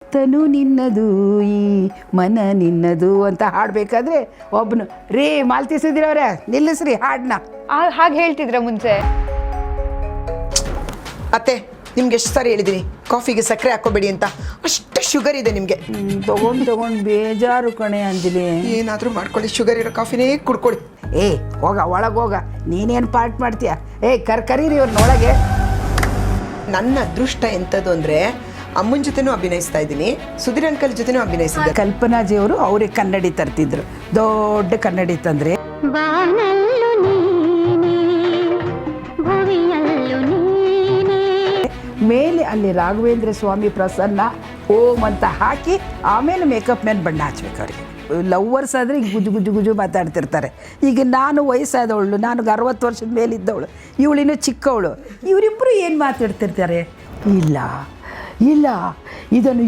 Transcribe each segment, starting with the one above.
ತನು ನಿನ್ನದು ಈ ಮನ ನಿನ್ನದು ಅಂತ ಹಾಡಬೇಕಾದ್ರೆ ಒಬ್ಬನು ರೇ ಮಾಲ್ತಿಸಿದಿರವ್ರೆ ನಿಲ್ಲಿಸ್ರಿ ಹಾಡನ್ನ. ಹಾಗೆ ಹೇಳ್ತಿದ್ರ ಮುಂಚೆ? ಅತ್ತೆ ನಿಮ್ಗೆ ಎಷ್ಟು ಸಾರಿ ಹೇಳಿದ್ದೀನಿ ಕಾಫಿಗೆ ಸಕ್ಕರೆ ಹಾಕೋಬೇಡಿ ಅಂತ, ಅಷ್ಟು ಶುಗರ್ ಇದೆ ನಿಮಗೆ. ತಗೊಂಡು ಬೇಜಾರು ಕಣೆ ಅಂಜಲಿ. ಏನಾದರೂ ಮಾಡ್ಕೊಳ್ಳಿ, ಶುಗರ್ ಇರೋ ಕಾಫಿನೇ ಕುಡ್ಕೊಳ್ಳಿ. ಹೋಗ ಒಳಗೆ ಹೋಗ, ನೀನೇನು ಪಾರ್ಟ್ ಮಾಡ್ತೀಯ? ಕರೀರಿ ಇವ್ರನ್ನ ಒಳಗೆ. ನನ್ನ ಅದೃಷ್ಟ ಎಂಥದ್ದು ಅಂದರೆ ಅಮ್ಮನ ಜೊತೆನೂ ಅಭಿನಯಿಸ್ತಾ ಇದ್ದೀನಿ, ಸುಧೀರ್ ಅಂಕಲ್ ಜೊತೆನೂ ಅಭಿನಯಿಸಿದ್ದೆ. ಕಲ್ಪನಾಜಿಯವರು ಅವ್ರಿಗೆ ಕನ್ನಡಿ ತರ್ತಿದ್ರು, ದೊಡ್ಡ ಕನ್ನಡಿ ತಂದರೆ ಮೇಲೆ ಅಲ್ಲಿ ರಾಘವೇಂದ್ರ ಸ್ವಾಮಿ ಪ್ರಸನ್ನ ಓಂ ಅಂತ ಹಾಕಿ ಆಮೇಲೆ ಮೇಕಪ್ ಮೇಲೆ ಬಣ್ಣ ಹಚ್ಬೇಕು ಅವ್ರಿಗೆ. ಲವ್ವರ್ಸ್ ಆದರೆ ಈಗ ಗುಜು ಗುಜು ಗುಜು ಮಾತಾಡ್ತಿರ್ತಾರೆ. ಈಗ ನಾನು ವಯಸ್ಸಾದವಳು, ನಾನು 60 ವರ್ಷದ ಮೇಲಿದ್ದವಳು, ಇವಳಿನ್ನೂ ಚಿಕ್ಕವಳು, ಇವರಿಬ್ಬರು ಏನು ಮಾತಾಡ್ತಿರ್ತಾರೆ? ಇಲ್ಲ ಇದನ್ನು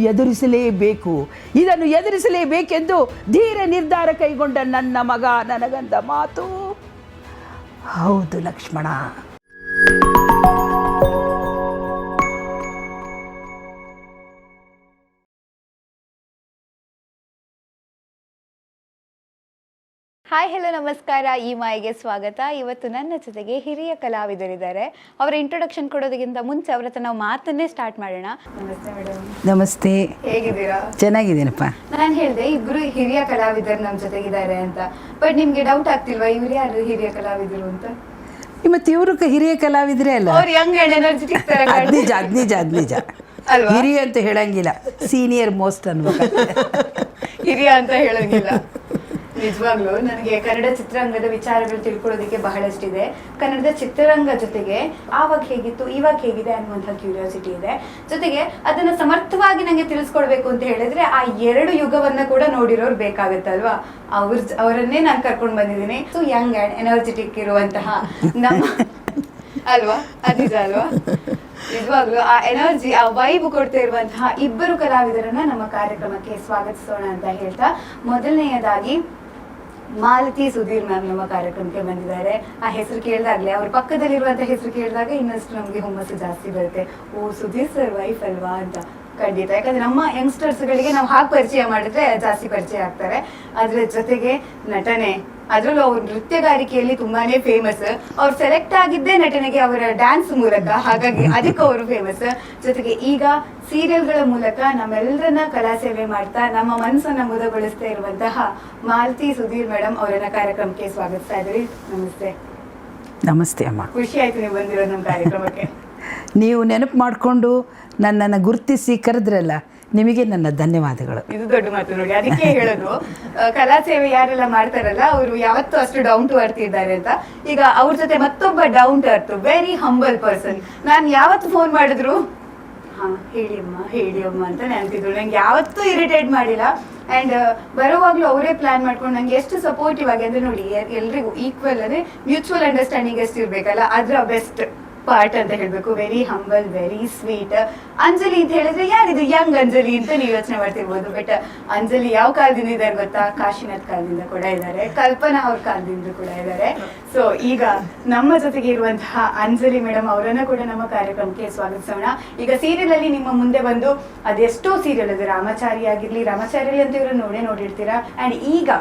ಎದುರಿಸಲೇಬೇಕೆಂದು ಧೀರ ನಿರ್ಧಾರ ಕೈಗೊಂಡ ನನ್ನ ಮಗ ನನಗಂದ ಮಾತು ಹೌದು ಲಕ್ಷ್ಮಣ. ಹಾಯ್ ಹಲೋ ನಮಸ್ಕಾರ, ಈ ಮಾಯಿಗೆ ಸ್ವಾಗತ. ಇವತ್ತು ನನ್ನ ಜೊತೆಗೆ ಹಿರಿಯ ಕಲಾವಿದರಿದ್ದಾರೆ. ಅವರ ಇಂಟ್ರೊಡಕ್ಷನ್ ಕೊಡೋದಕ್ಕಿಂತ ಮುಂಚೆ ಅವ್ರ ಹತ್ರ ನಾವು ಮಾತನ್ನೇ ಸ್ಟಾರ್ಟ್ ಮಾಡೋಣ. ನಮಸ್ತೆ ಮೇಡಮ್. ನಮಸ್ತೆ. ಹೇಗಿದ್ದೀರಾ? ಚೆನ್ನಾಗಿದ್ದೀನಪ್ಪ. ನಾನು ಹೇಳಿದೆ ಇಬ್ರು ಹಿರಿಯ ಕಲಾವಿದರು ನಮ್ಮ ಜೊತೆಗಿದ್ದಾರೆ ಅಂತ, ಬಟ್ ನಿಮ್ಗೆ ಡೌಟ್ ಆಗ್ತಿಲ್ವಾ ಇವ್ರು ಯಾರು ಹಿರಿಯ ಕಲಾವಿದರು ಅಂತ? ಮತ್ತೆ ಇವರು ಹಿರಿಯ ಕಲಾವಿದ್ರೇ ಅಲ್ಲ, ಅವ್ರು ಯಂಗ್ ಅಂಡ್ ಎನರ್ಜೆಟಿಕ್ ತರ. ಅದ್ ನಿಜ ಅಲ್ವಾ? ಹಿರಿಯ ಅಂತ ಹೇಳಂಗಿಲ್ಲ, ಸೀನಿಯರ್ ಮೋಸ್ಟ್ ಅನ್ಬೇಕು. ಹಿರಿಯ ಅಂತ ಹೇಳಂಗಿಲ್ಲ. ನಿಜವಾಗ್ಲೂ ನನಗೆ ಕನ್ನಡ ಚಿತ್ರರಂಗದ ವಿಚಾರಗಳು ತಿಳ್ಕೊಳ್ಳೋದಕ್ಕೆ ಬಹಳಷ್ಟಿದೆ. ಕನ್ನಡದ ಚಿತ್ರರಂಗ ಜೊತೆಗೆ ಆವಾಗ ಹೇಗಿತ್ತು ಇವಾಗ ಹೇಗಿದೆ ಅನ್ನುವಂಥ ಕ್ಯೂರಿಯಾಸಿಟಿ ಇದೆ. ಜೊತೆಗೆ ಅದನ್ನ ಸಮರ್ಥವಾಗಿ ನಂಗೆ ತಿಳಿಸ್ಕೊಡ್ಬೇಕು ಅಂತ ಹೇಳಿದ್ರೆ ಆ 2 ಯುಗವನ್ನ ಕೂಡ ನೋಡಿರೋರು ಬೇಕಾಗತ್ತಲ್ವಾ. ಅವರನ್ನೇ ನಾನು ಕರ್ಕೊಂಡು ಬಂದಿದ್ದೀನಿ. ಸೊ ಯಂಗ್ ಅಂಡ್ ಎನರ್ಜೆಟಿಕ್ ಇರುವಂತಹ ನಮ್ಮ ಅಲ್ವಾ, ಅದಿಜ ಅಲ್ವಾ? ನಿಜವಾಗ್ಲೂ ಆ ಎನರ್ಜಿ, ಆ ವೈಬ್ ಕೊಡ್ತಾ ಇರುವಂತಹ ಇಬ್ಬರು ಕಲಾವಿದರನ್ನ ನಮ್ಮ ಕಾರ್ಯಕ್ರಮಕ್ಕೆ ಸ್ವಾಗತಿಸೋಣ ಅಂತ ಹೇಳ್ತಾ, ಮೊದಲನೆಯದಾಗಿ ಮಾಲತಿ ಸುಧೀರ್ ಮ್ಯಾಮ್ ನಮ್ಮ ಕಾರ್ಯಕ್ರಮಕ್ಕೆ ಬಂದಿದ್ದಾರೆ. ಆ ಹೆಸರು ಕೇಳಿದಾಗ್ಲೇ, ಅವ್ರ ಪಕ್ಕದಲ್ಲಿರುವಂತ ಹೆಸರು ಕೇಳಿದಾಗ ಇನ್ನಷ್ಟು ನಮ್ಗೆ ಹುಮ್ಮಸ್ಸು ಜಾಸ್ತಿ ಬರುತ್ತೆ. ಓ, ಸುಧೀರ್ ಸರ್ ವೈಫ್ ಅಲ್ವಾ ಅಂತ. ಖಂಡಿತ, ಯಾಕಂದ್ರೆ ನಮ್ಮ ಯಂಗ್ಸ್ಟರ್ಸ್ ಗಳಿಗೆ ನಾವು ಹಾಗೆ ಪರಿಚಯ ಮಾಡಿದ್ರೆ ಜಾಸ್ತಿ ಪರಿಚಯ ಆಗ್ತಾರೆ. ಅದ್ರ ಜೊತೆಗೆ ನಟನೆ, ಅದರಲ್ಲೂ ಅವ್ರ ನೃತ್ಯಗಾರಿಕೆಯಲ್ಲಿ ತುಂಬಾನೇ ಫೇಮಸ್. ಅವ್ರು ಸೆಲೆಕ್ಟ್ ಆಗಿದ್ದೇ ನಟನೆಗೆ ಅವರ ಡ್ಯಾನ್ಸ್ ಮೂಲಕ, ಹಾಗಾಗಿ ಅದಕ್ಕೆ ಅವರು ಫೇಮಸ್. ಜೊತೆಗೆ ಈಗ ಸೀರಿಯಲ್ಗಳ ಮೂಲಕ ನಮ್ಮೆಲ್ಲರನ್ನ ಕಲಾ ಸೇವೆ ಮಾಡ್ತಾ ನಮ್ಮ ಮನಸ್ಸನ್ನ ಮುದಗೊಳಿಸ್ತಾ ಇರುವಂತಹ ಮಾಲತಿ ಸುಧೀರ್ ಮೇಡಮ್ ಅವರನ್ನ ಕಾರ್ಯಕ್ರಮಕ್ಕೆ ಸ್ವಾಗತಿಸ್ತಾ ಇದ್ದೀವಿ. ನಮಸ್ತೆ. ನಮಸ್ತೆ ಅಮ್ಮ. ಖುಷಿ ಆಯ್ತು ನೀವು ಬಂದಿರೋದು ನಮ್ಮ ಕಾರ್ಯಕ್ರಮಕ್ಕೆ. ನೀವು ನೆನಪು ಮಾಡಿಕೊಂಡು ನನ್ನನ್ನು ಗುರುತಿಸಿ ಕರೆದ್ರಲ್ಲ, ನಿಮಗೆ ನನ್ನ ಧನ್ಯವಾದಗಳು. ಇದು ದೊಡ್ಡ ಮಾತು ನೋಡಿ. ಅದಕ್ಕೆ ಹೇಳೋದು, ಕಲಾ ಸೇವೆ ಯಾರೆಲ್ಲ ಮಾಡ್ತಾರಲ್ಲ ಅವರು ಯಾವತ್ತೂ ಅಷ್ಟು ಡೌನ್ ಟು ಅರ್ತ್ ಇದ್ದಾರೆ ಅಂತ. ಈಗ ಅವ್ರ ಜೊತೆ ಮತ್ತೊಬ್ಬ down to earth, very humble person. ನಾನು ಯಾವತ್ತು ಫೋನ್ ಮಾಡಿದ್ರು ಹೇಳಿ ಅಮ್ಮ ಅಂತ ನೆನಪಿದ್ರು. ನಂಗೆ ಯಾವತ್ತೂ ಇರಿಟೇಟ್ ಮಾಡಿಲ್ಲ. ಅಂಡ್ ಬರೋವಾಗ್ಲೂ ಅವರೇ ಪ್ಲಾನ್ ಮಾಡ್ಕೊಂಡು ನಂಗೆ ಎಷ್ಟು ಸಪೋರ್ಟಿವ್ ಆಗಿ, ಅಂದ್ರೆ ನೋಡಿ ಎಲ್ರಿಗೂ ಈಕ್ವಲ್ ಅಂದ್ರೆ ಮ್ಯೂಚುವಲ್ ಅಂಡರ್ಸ್ಟ್ಯಾಂಡಿಂಗ್ ಎಷ್ಟು ಇರ್ಬೇಕಲ್ಲ, ಅದ್ರ ಬೆಸ್ಟ್ ಪಾರ್ಟ್ ಅಂತ ಹೇಳ್ಬೇಕು. Very humble, very sweet. Anjali ಅಂತ ಹೇಳಿದ್ರೆ ಯಾರಿದು ಯಂಗ್ ಅಂಜಲಿ ಅಂತ ನೀವು ಯೋಚನೆ ಮಾಡ್ತಿರ್ಬೋದು. ಬಟ್ ಅಂಜಲಿ ಯಾವ ಕಾಲದಿಂದ ಇದ್ದಾರೆ ಗೊತ್ತಾ? ಕಾಶಿನಾಥ್ ಕಾಲದಿಂದ ಕೂಡ ಇದ್ದಾರೆ, ಕಲ್ಪನಾ ಅವ್ರ ಕಾಲದಿಂದ ಕೂಡ ಇದ್ದಾರೆ. ಸೊ ಈಗ ನಮ್ಮ ಜೊತೆಗೆ ಇರುವಂತಹ ಅಂಜಲಿ ಮೇಡಮ್ ಅವರನ್ನ ಕೂಡ ನಮ್ಮ ಕಾರ್ಯಕ್ರಮಕ್ಕೆ ಸ್ವಾಗತಿಸೋಣ. ಈಗ ಸೀರಿಯಲ್ ಅಲ್ಲಿ ನಿಮ್ಮ ಮುಂದೆ ಬಂದು ಅದೆಷ್ಟೋ ಸೀರಿಯಲ್ ಇದೆ, ರಾಮಚಾರಿ ಆಗಿರ್ಲಿ, ರಾಮಚಾರಿ ಅಂತ ಇವರು ನೋಡಿರ್ತೀರಾ. ಅಂಡ್ ಈಗ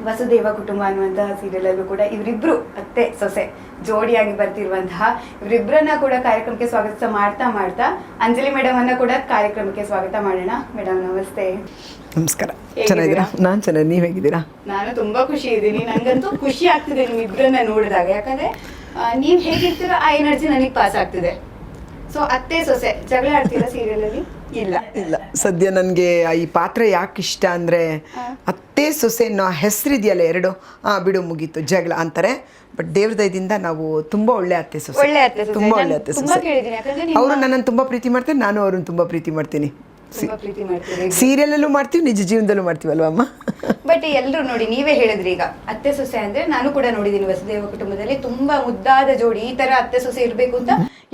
ವಸುದೇವ ಕುಟುಂಬ ಅನ್ನುವಂತಹ ಸೀರಿಯಲ್ ಅಲ್ಲೂ ಕೂಡ ಇವರಿಬ್ರು ಅತ್ತೆ ಸೊಸೆ ಜೋಡಿಯಾಗಿ ಬರ್ತಿರುವಂತಹ ಇವರಿಬ್ಬರನ್ನ ಕೂಡ ಕಾರ್ಯಕ್ರಮಕ್ಕೆ ಸ್ವಾಗತ ಮಾಡ್ತಾ ಅಂಜಲಿ ಮೇಡಮ್ ಅನ್ನ ಕೂಡ ಕಾರ್ಯಕ್ರಮಕ್ಕೆ ಸ್ವಾಗತ ಮಾಡೋಣ. ಮೇಡಮ್ ನಮಸ್ತೆ. ನಮಸ್ಕಾರ. ಚೆನ್ನಾಗಿದ್ದೀರಾ? ನಾನು ಚೆನ್ನಾಗಿ, ನೀವು ಹೇಗಿದ್ದೀರಾ? ನಾನು ತುಂಬಾ ಖುಷಿ ಇದ್ದೀನಿ. ನಂಗಂತೂ ಖುಷಿ ಆಗ್ತಿದೆ ನೀವು ಇಬ್ಬರನ್ನ ನೋಡಿದಾಗ, ಯಾಕಂದ್ರೆ ನೀವ್ ಹೇಗಿರ್ತೀರೋ ಆ ಎನರ್ಜಿ ನನಗೆ ಪಾಸ್ ಆಗ್ತಿದೆ. ಸೊ ಅತ್ತೆ ಸೊಸೆ ಜಗಳ ಆಡ್ತೀರಾ ಸೀರಿಯಲ್ ಅಲ್ಲಿ? ಇಲ್ಲ ಸದ್ಯ ನನಗೆ ಈ ಪಾತ್ರ ಯಾಕೆ ಇಷ್ಟ ಅಂದರೆ, ಅತ್ತೆ ಸೊಸೆ ಅನ್ನೋ ಹೆಸರಿದೆಯಲ್ಲ ಎರಡು, ಬಿಡು ಮುಗೀತು ಜಗಳ ಅಂತಾರೆ. ಬಟ್ ದೇವ್ರ ದಯದಿಂದ ನಾವು ತುಂಬಾ ಒಳ್ಳೆ ಅತ್ತೆ ಸೊಸೆ, ತುಂಬಾ ಒಳ್ಳೆ ಅತ್ತೆ ಸೊಸೆ. ಅವರು ನನ್ನನ್ನು ತುಂಬಾ ಪ್ರೀತಿ ಮಾಡ್ತಾರೆ, ನಾನು ಅವ್ರನ್ನ ತುಂಬಾ ಪ್ರೀತಿ ಮಾಡ್ತೀನಿ. ಸೀರಿಯಲ್ ಅಲ್ಲೂ ಮಾಡ್ತೀವಿ, ನಿಜ ಜೀವನದಲ್ಲೂ ಮಾಡ್ತೀವಲ್ವ ಅಮ್ಮ? ಬಟ್ ಎಲ್ಲರೂ ನೋಡಿ, ನೀವೇ ಹೇಳಿದ್ರಿ ಈಗ ಅತ್ತೆ ಸೊಸೆ ಅಂದ್ರೆ, ನಾನು ಕೂಡ ನೋಡಿದೀನಿ ವಸುದೇವ ಕುಟುಂಬದಲ್ಲಿ ತುಂಬಾ ಮುದ್ದಾದ ಜೋಡಿ, ಈ ತರ ಅತ್ತೆ ಸೊಸೆ ಇರ್ಬೇಕು ಅಂತ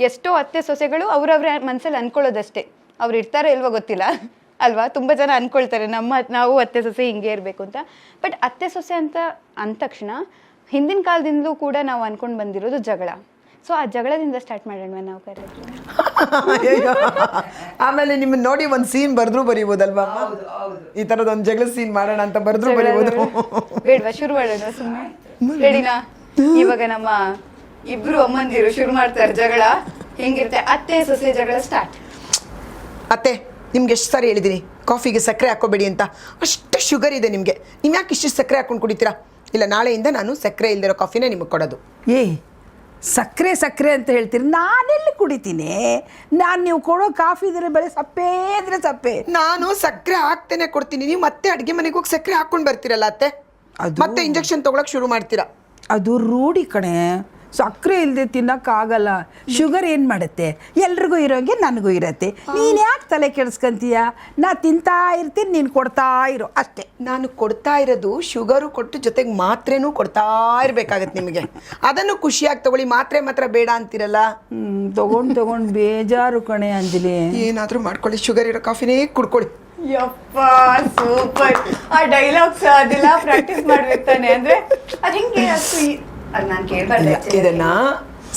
ಎಷ್ಟೋ ಅತ್ತೆ ಸೊಸೆಗಳು ಅವ್ರವ್ರ ಮನ್ಸಲ್ಲಿ ಅನ್ಕೊಳ್ಳೋದಷ್ಟೇ. ಅವ್ರು ಇರ್ತಾರೋ ಇಲ್ವೋ ಗೊತ್ತಿಲ್ಲ ಅಲ್ವಾ? ತುಂಬ ಜನ ಅನ್ಕೊಳ್ತಾರೆ ನಾವು ಅತ್ತೆ ಸೊಸೆ ಹಿಂಗೆ ಇರಬೇಕು ಅಂತ. ಬಟ್ ಅತ್ತೆ ಸೊಸೆ ಅಂತ ಅಂದ ತಕ್ಷಣ ಹಿಂದಿನ ಕಾಲದಿಂದಲೂ ಕೂಡ ನಾವು ಅನ್ಕೊಂಡು ಬಂದಿರೋದು ಜಗಳ. ಸೊ ಆ ಜಗಳದಿಂದ ಸ್ಟಾರ್ಟ್ ಮಾಡೋಣ ನಾವು ಕರೆಕ್ಟ್. ಅಯ್ಯೋ. ಆಮೇಲೆ ನಿಮ್ಮನ್ನ ನೋಡಿ ಒಂದು ಸೀನ್ ಬರೆದ್ರು ಬರೀಬೋದಲ್ವಾ ಈ ಥರದ ಒಂದು ಜಗಳ ಸೀನ್ ಮಾಡೋಣ ಅಂತ ಬರೆದ್ರು ಬರೀಬೋದು. ಬೇಡವಾ ಶುರು ಮಾಡೋಣ ಸುಮ್ಮನೆ ರೆಡಿನಾ? ಇವಾಗ ನಮ್ಮ ಇಬ್ರು ಅಮ್ಮಂದಿರು ಶುರು ಮಾಡ್ತಾರೆ ಜಗಳ. ಹೆಂಗಿರುತ್ತೆ ಅತ್ತೆ ಸೊಸೆ ಜಗಳ ಸ್ಟಾರ್ಟ್. ಅತ್ತೆ ನಿಮ್ಗೆ ಎಷ್ಟು ಸಾರಿ ಹೇಳಿದ್ದೀನಿ ಕಾಫಿಗೆ ಸಕ್ಕರೆ ಹಾಕೋಬೇಡಿ ಅಂತ, ಅಷ್ಟು ಶುಗರ್ ಇದೆ ನಿಮಗೆ, ನೀವು ಯಾಕೆ ಇಷ್ಟು ಸಕ್ಕರೆ ಹಾಕೊಂಡು ಕುಡಿತೀರಾ? ಇಲ್ಲ ನಾಳೆಯಿಂದ ನಾನು ಸಕ್ಕರೆ ಇಲ್ದಿರೋ ಕಾಫಿನೇ ನಿಮಗೆ ಕೊಡೋದು. ಏಯ್ ಸಕ್ಕರೆ ಸಕ್ಕರೆ ಅಂತ ಹೇಳ್ತೀರಿ, ನಾನೆಲ್ಲಿ ಕುಡಿತೀನಿ? ನಾನು ನೀವು ಕೊಡೋ ಕಾಫಿ ಇದ್ರೆ ಬರೀ ಸಪ್ಪೆ ಅಂದರೆ ಸಪ್ಪೆ. ನಾನು ಸಕ್ಕರೆ ಹಾಕ್ತೇನೆ ಕೊಡ್ತೀನಿ, ನೀವು ಮತ್ತೆ ಅಡುಗೆ ಮನೆಗೆ ಹೋಗಿ ಸಕ್ಕರೆ ಹಾಕೊಂಡು ಬರ್ತೀರಲ್ಲ ಅತ್ತೆ, ಮತ್ತೆ ಇಂಜೆಕ್ಷನ್ ತೊಗೊಳಕ್ಕೆ ಶುರು ಮಾಡ್ತೀರಾ. ಅದು ರೂಢಿ ಕಣೆ, ಸಕ್ಕರೆ ಇಲ್ಲದೆ ತಿನ್ನೋಕ್ಕಾಗಲ್ಲ. ಶುಗರ್ ಏನು ಮಾಡುತ್ತೆ, ಎಲ್ರಿಗೂ ಇರೋಂಗೆ ನನಗೂ ಇರತ್ತೆ. ನೀನು ಯಾಕೆ ತಲೆ ಕೆಡಿಸ್ಕೊಂತೀಯ? ನಾ ತಿಂತಾ ಇರ್ತೀನಿ, ನೀನು ಕೊಡ್ತಾ ಇರೋ ಅಷ್ಟೇ. ನಾನು ಕೊಡ್ತಾ ಇರೋದು ಶುಗರು ಕೊಟ್ಟು ಜೊತೆಗೆ ಮಾತ್ರೆನೂ ಕೊಡ್ತಾ ಇರಬೇಕಾಗತ್ತೆ ನಿಮಗೆ. ಅದನ್ನು ಖುಷಿಯಾಗಿ ತಗೊಳ್ಳಿ, ಮಾತ್ರ ಬೇಡ ಅಂತೀರಲ್ಲ. ತಗೊಂಡು ಬೇಜಾರು ಕಣೆ ಅಂಜಲಿ. ಏನಾದರೂ ಮಾಡ್ಕೊಳ್ಳಿ, ಶುಗರ್ ಇರೋ ಕಾಫಿನೇ ಕುಡ್ಕೊಳ್ಳಿ. ಯಪ್ಪ ಸೂಪರ್. ಆ ಡೈಲಾಗ್ಸ್ ಅದೆಲ್ಲ ಪ್ರಾಕ್ಟೀಸ್ ಮಾಡ್ಬೇಕು ತಾನೆ. ಅಂದ್ರೆ ಅದು ಹೆಂಗೆ ಅದು ನಾನು ಕೇಳ್ಬಾರ್ದು. ಇದನ್ನ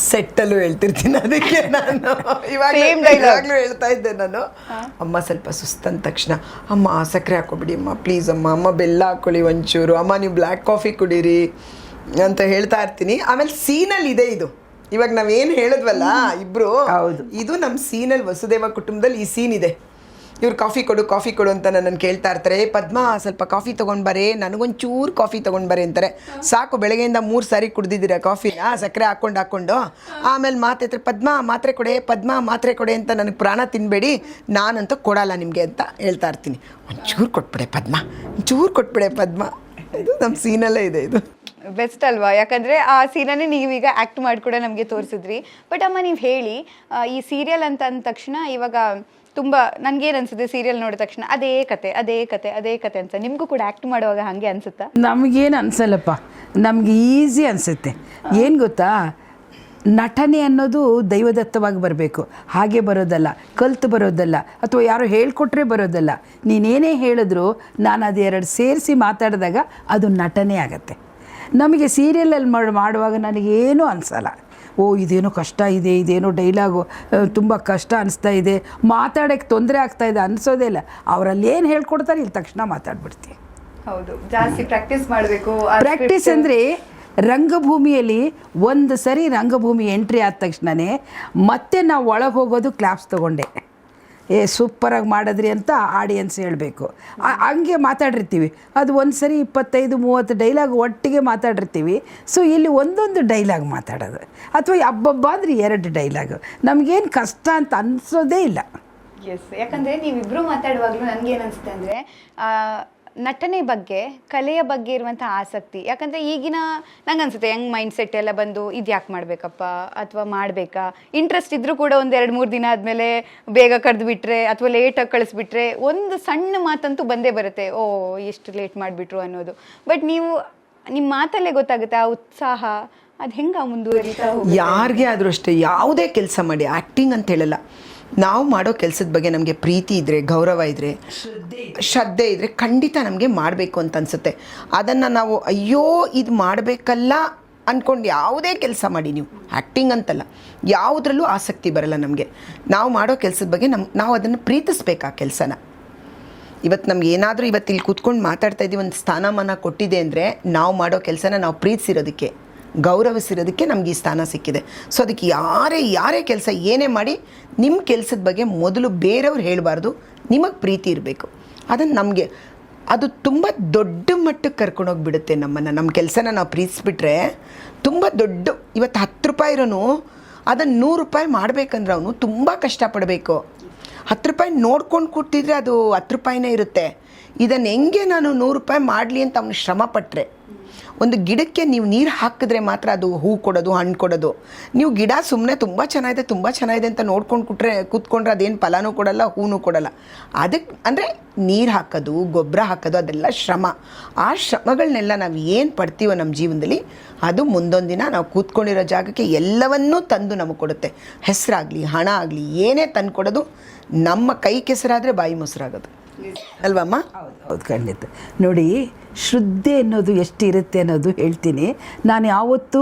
ಸೆಟ್ಟಲ್ಲೂ ಹೇಳ್ತಿರ್ತೀನಿ, ಅದಕ್ಕೆ ನಾನು ಇವಾಗಲೂ ಹೇಳ್ತಾ ಇದ್ದೆ ನಾನು. ಅಮ್ಮ ಸ್ವಲ್ಪ ಸುಸ್ತಂದ ತಕ್ಷಣ ಅಮ್ಮ ಸಕ್ಕರೆ ಹಾಕೋಬಿಡಿ ಅಮ್ಮ ಪ್ಲೀಸ್ ಅಮ್ಮ ಬೆಲ್ಲ ಹಾಕೊಳ್ಳಿ ಒಂಚೂರು, ಅಮ್ಮ ನೀವು ಬ್ಲ್ಯಾಕ್ ಕಾಫಿ ಕುಡೀರಿ ಅಂತ ಹೇಳ್ತಾ ಇರ್ತೀನಿ. ಆಮೇಲೆ ಸೀನಲ್ಲಿ ಇದೆ ಇದು, ಇವಾಗ ನಾವೇನು ಹೇಳಿದ್ವಲ್ಲ ಇಬ್ರು, ಇದು ನಮ್ಮ ಸೀನಲ್ಲಿ ವಸುದೇವ ಕುಟುಂಬದಲ್ಲಿ ಈ ಸೀನ್ ಇದೆ. ಇವ್ರು ಕಾಫಿ ಕೊಡು ಅಂತ ನನ್ನನ್ನು ಕೇಳ್ತಾ ಇರ್ತಾರೆ. ಪದ್ಮ ಸ್ವಲ್ಪ ಕಾಫಿ ತೊಗೊಂಡು ಬರೇ, ನನಗೊಂಚೂರು ಕಾಫಿ ತೊಗೊಂಡು ಬರೀ ಅಂತಾರೆ. ಸಾಕು, ಬೆಳಗ್ಗೆಯಿಂದ 3 ಸಾರಿ ಕುಡ್ದಿದ್ದೀರಾ ಕಾಫಿನ ಸಕ್ಕರೆ ಹಾಕ್ಕೊಂಡು. ಆಮೇಲೆ ಮಾತಾಡ್ತಾರೆ, ಪದ್ಮ ಮಾತ್ರೆ ಕೊಡೆ ಅಂತ ನನಗೆ ಪ್ರಾಣ ತಿನ್ನಬೇಡಿ, ನಾನಂತೂ ಕೊಡಲ್ಲ ನಿಮಗೆ ಅಂತ ಹೇಳ್ತಾ ಇರ್ತೀನಿ. ಒಂಚೂರು ಕೊಟ್ಬಿಡೆ ಪದ್ಮ. ಇದು ನಮ್ಮ ಸೀನಲ್ಲೇ ಇದೆ. ಇದು ಬೆಸ್ಟ್ ಅಲ್ವಾ? ಯಾಕಂದ್ರೆ ಆ ಸೀನನ್ನೇ ನೀವೀಗ ಆ್ಯಕ್ಟ್ ಮಾಡಿ ಕೂಡ ನಮಗೆ ತೋರಿಸಿದ್ರಿ. ಬಟ್ ಅಮ್ಮ ನೀವು ಹೇಳಿ, ಈ ಸೀರಿಯಲ್ ಅಂತ ಅಂದ ತಕ್ಷಣ ಇವಾಗ ತುಂಬ ನನಗೇನು ಅನ್ಸುತ್ತೆ, ಸೀರಿಯಲ್ ನೋಡಿದ ತಕ್ಷಣ ಅದೇ ಕತೆ ಅಂತ. ನಿಮಗೂ ಕೂಡ ಆ್ಯಕ್ಟ್ ಮಾಡುವಾಗ ಹಾಗೆ ಅನ್ಸುತ್ತಾ? ನಮಗೇನು ಅನ್ಸಲ್ಲಪ್ಪ, ನಮ್ಗೆ ಈಸಿ ಅನಿಸುತ್ತೆ. ಏನು ಗೊತ್ತಾ, ನಟನೆ ಅನ್ನೋದು ದೈವದತ್ತವಾಗಿ ಬರಬೇಕು, ಹಾಗೆ ಬರೋದಲ್ಲ, ಕಲ್ತು ಬರೋದಲ್ಲ, ಅಥವಾ ಯಾರೋ ಹೇಳ್ಕೊಟ್ರೆ ಬರೋದಲ್ಲ. ನೀನೇನೇ ಹೇಳಿದ್ರು ನಾನು ಅದು 2 ಸೇರಿಸಿ ಮಾತಾಡಿದಾಗ ಅದು ನಟನೆ ಆಗತ್ತೆ. ನಮಗೆ ಸೀರಿಯಲಲ್ಲಿ ಮಾಡುವಾಗ ನನಗೇನೂ ಅನಿಸಲ್ಲ. ಇದೇನೋ ಕಷ್ಟ ಇದೆ, ಇದೇನೋ ಡೈಲಾಗು ತುಂಬ ಕಷ್ಟ ಅನಿಸ್ತಾ ಇದೆ, ಮಾತಾಡೋಕ್ಕೆ ತೊಂದರೆ ಆಗ್ತಾ ಇದೆ ಅನಿಸೋದೇ ಇಲ್ಲ. ಅವರಲ್ಲಿ ಏನು ಹೇಳ್ಕೊಡ್ತಾರೆ ಇಲ್ಲಿ ತಕ್ಷಣ ಮಾತಾಡ್ಬಿಡ್ತೀವಿ. ಹೌದು, ಜಾಸ್ತಿ ಪ್ರಾಕ್ಟೀಸ್ ಮಾಡಬೇಕು. ಪ್ರಾಕ್ಟೀಸ್ ಅಂದರೆ ರಂಗಭೂಮಿಯಲ್ಲಿ ಒಂದು ಸರಿ ರಂಗಭೂಮಿ ಎಂಟ್ರಿ ಆದ ತಕ್ಷಣವೇ ಮತ್ತೆ ನಾವು ಒಳಗೆ ಹೋಗೋದು ಕ್ಲಾಪ್ಸ್ ತೊಗೊಂಡೆ, ಸೂಪರಾಗಿ ಮಾಡಿದ್ರಿ ಅಂತ ಆಡಿಯನ್ಸ್ ಹೇಳಬೇಕು. ಹಂಗೆ ಮಾತಾಡಿರ್ತೀವಿ. ಅದು ಒಂದು ಸರಿ 25-30 ಡೈಲಾಗ್ ಒಟ್ಟಿಗೆ ಮಾತಾಡಿರ್ತೀವಿ. ಸೊ ಇಲ್ಲಿ ಒಂದೊಂದು ಡೈಲಾಗ್ ಮಾತಾಡೋದು, ಅಥವಾ ಹಬ್ಬಬ್ಬ ಅಂದರೆ 2 ಡೈಲಾಗು. ನಮಗೇನು ಕಷ್ಟ ಅಂತ ಅನಿಸೋದೇ ಇಲ್ಲ. ಎಸ್, ಯಾಕಂದರೆ ನೀವಿಬ್ಬರು ಮಾತಾಡುವಾಗಲೂ ನನಗೇನು ಅನಿಸುತ್ತೆ ಅಂದರೆ ನಟನೆ ಬಗ್ಗೆ, ಕಲೆಯ ಬಗ್ಗೆ ಇರುವಂಥ ಆಸಕ್ತಿ. ಯಾಕಂದರೆ ಈಗಿನ ನಂಗೆ ಅನಿಸುತ್ತೆ ಯಂಗ್ ಮೈಂಡ್ ಸೆಟ್ ಎಲ್ಲ ಬಂದು ಇದು ಯಾಕೆ ಮಾಡಬೇಕಪ್ಪ ಅಥವಾ ಮಾಡಬೇಕಾ, ಇಂಟ್ರೆಸ್ಟ್ ಇದ್ದರೂ ಕೂಡ 1-2-3 ದಿನ ಆದಮೇಲೆ ಬೇಗ ಕರೆದುಬಿಟ್ರೆ ಅಥವಾ ಲೇಟಾಗಿ ಕಳಿಸ್ಬಿಟ್ರೆ ಒಂದು ಸಣ್ಣ ಮಾತಂತೂ ಬಂದೇ ಬರುತ್ತೆ, ಎಷ್ಟು ಲೇಟ್ ಮಾಡಿಬಿಟ್ರು ಅನ್ನೋದು. ಬಟ್ ನೀವು ನಿಮ್ಮ ಮಾತಲ್ಲೇ ಗೊತ್ತಾಗುತ್ತೆ ಆ ಉತ್ಸಾಹ, ಅದು ಹೆಂಗೆ ಮುಂದುವರಿತಾ ಹೋಗುತ್ತೆ. ಯಾರಿಗೆ ಆದರೂ ಅಷ್ಟೇ, ಯಾವುದೇ ಕೆಲಸ ಮಾಡಿ, ಆ್ಯಕ್ಟಿಂಗ್ ಅಂತ ಹೇಳಲ್ಲ, ನಾವು ಮಾಡೋ ಕೆಲಸದ ಬಗ್ಗೆ ನಮಗೆ ಪ್ರೀತಿ ಇದ್ದರೆ, ಗೌರವ ಇದ್ದರೆ, ಶ್ರದ್ಧೆ ಇದ್ದರೆ ಖಂಡಿತ ನಮಗೆ ಮಾಡಬೇಕು ಅಂತ ಅನಿಸುತ್ತೆ. ಅದನ್ನು ನಾವು ಅಯ್ಯೋ ಇದು ಮಾಡಬೇಕಲ್ಲ ಅಂದ್ಕೊಂಡು ಯಾವುದೇ ಕೆಲಸ ಮಾಡಿ, ನೀವು ಆ್ಯಕ್ಟಿಂಗ್ ಅಂತಲ್ಲ, ಯಾವುದ್ರಲ್ಲೂ ಆಸಕ್ತಿ ಬರಲ್ಲ ನಮಗೆ. ನಾವು ಮಾಡೋ ಕೆಲಸದ ಬಗ್ಗೆ ನಾವು ಅದನ್ನು ಪ್ರೀತಿಸ್ಬೇಕು ಆ ಕೆಲಸನ. ಇವತ್ತು ನಮ್ಗೆ ಏನಾದರೂ ಇವತ್ತು ಇಲ್ಲಿ ಕೂತ್ಕೊಂಡು ಮಾತಾಡ್ತಾ ಇದ್ದೀವಿ, ಒಂದು ಸ್ಥಾನಮಾನ ಕೊಟ್ಟಿದೆ ಅಂದರೆ ನಾವು ಮಾಡೋ ಕೆಲಸನ ನಾವು ಪ್ರೀತಿಸಿರೋದಕ್ಕೆ, ಗೌರವಿಸಿರೋದಕ್ಕೆ ನಮ್ಗೆ ಈ ಸ್ಥಾನ ಸಿಕ್ಕಿದೆ. ಸೊ ಅದಕ್ಕೆ ಯಾರೇ ಕೆಲಸ ಏನೇ ಮಾಡಿ ನಿಮ್ಮ ಕೆಲಸದ ಬಗ್ಗೆ ಮೊದಲು ಬೇರೆಯವ್ರು ಹೇಳಬಾರ್ದು, ನಿಮಗೆ ಪ್ರೀತಿ ಇರಬೇಕು. ಅದನ್ನು ನಮಗೆ ಅದು ತುಂಬ ದೊಡ್ಡ ಮಟ್ಟಕ್ಕೆ ಕರ್ಕೊಂಡೋಗಿಬಿಡುತ್ತೆ ನಮ್ಮನ್ನು. ನಮ್ಮ ಕೆಲಸನ ನಾವು ಪ್ರೀತಿಸ್ಬಿಟ್ರೆ ತುಂಬ ದೊಡ್ಡ, ಇವತ್ತು 10 ರೂಪಾಯಿ ಇರೋನು ಅದನ್ನು 100 ರೂಪಾಯಿ ಮಾಡಬೇಕಂದ್ರೆ ಅವನು ತುಂಬ ಕಷ್ಟಪಡಬೇಕು. 10 ರೂಪಾಯಿ ನೋಡ್ಕೊಂಡು ಕೊಟ್ಟಿದ್ರೆ ಅದು 10 ರೂಪಾಯಿನೇ ಇರುತ್ತೆ. ಇದನ್ನು ಹೆಂಗೆ ನಾನು 100 ರೂಪಾಯಿ ಮಾಡಲಿ ಅಂತ ಅವನು ಶ್ರಮ ಪಟ್ಟರೆ, ಒಂದು ಗಿಡಕ್ಕೆ ನೀವು ನೀರು ಹಾಕಿದ್ರೆ ಮಾತ್ರ ಅದು ಹೂ ಕೊಡೋದು, ಹಣ್ಣು ಕೊಡೋದು. ನೀವು ಗಿಡ ಸುಮ್ಮನೆ ತುಂಬ ಚೆನ್ನಾಗಿದೆ ಅಂತ ನೋಡ್ಕೊಂಡು ಕೂತ್ಕೊಂಡ್ರೆ ಅದೇನು ಫಲನೂ ಕೊಡಲ್ಲ, ಹೂನೂ ಕೊಡಲ್ಲ. ಅದಕ್ಕೆ ಅಂದರೆ ನೀರು ಹಾಕೋದು, ಗೊಬ್ಬರ ಹಾಕೋದು ಅದೆಲ್ಲ ಶ್ರಮ. ಆ ಶ್ರಮಗಳನ್ನೆಲ್ಲ ನಾವು ಏನು ಪಡ್ತೀವೋ ನಮ್ಮ ಜೀವನದಲ್ಲಿ, ಅದು ಮುಂದೊಂದು ದಿನ ನಾವು ಕೂತ್ಕೊಂಡಿರೋ ಜಾಗಕ್ಕೆ ಎಲ್ಲವನ್ನೂ ತಂದು ನಮಗೆ ಕೊಡುತ್ತೆ. ಹೆಸರಾಗಲಿ, ಹಣ ಆಗಲಿ, ಏನೇ ತಂದು ಕೊಡೋದು ನಮ್ಮ ಕೈ ಕೆಸರಾದರೆ ಬಾಯಿ ಮೊಸರಾಗೋದು ಅಲ್ವಮ್ಮ? ಹೌದು, ಖಂಡಿತ. ನೋಡಿ, ಶ್ರದ್ಧೆ ಅನ್ನೋದು ಎಷ್ಟಿರುತ್ತೆ ಅನ್ನೋದು ಹೇಳ್ತೀನಿ. ನಾನು ಯಾವತ್ತೂ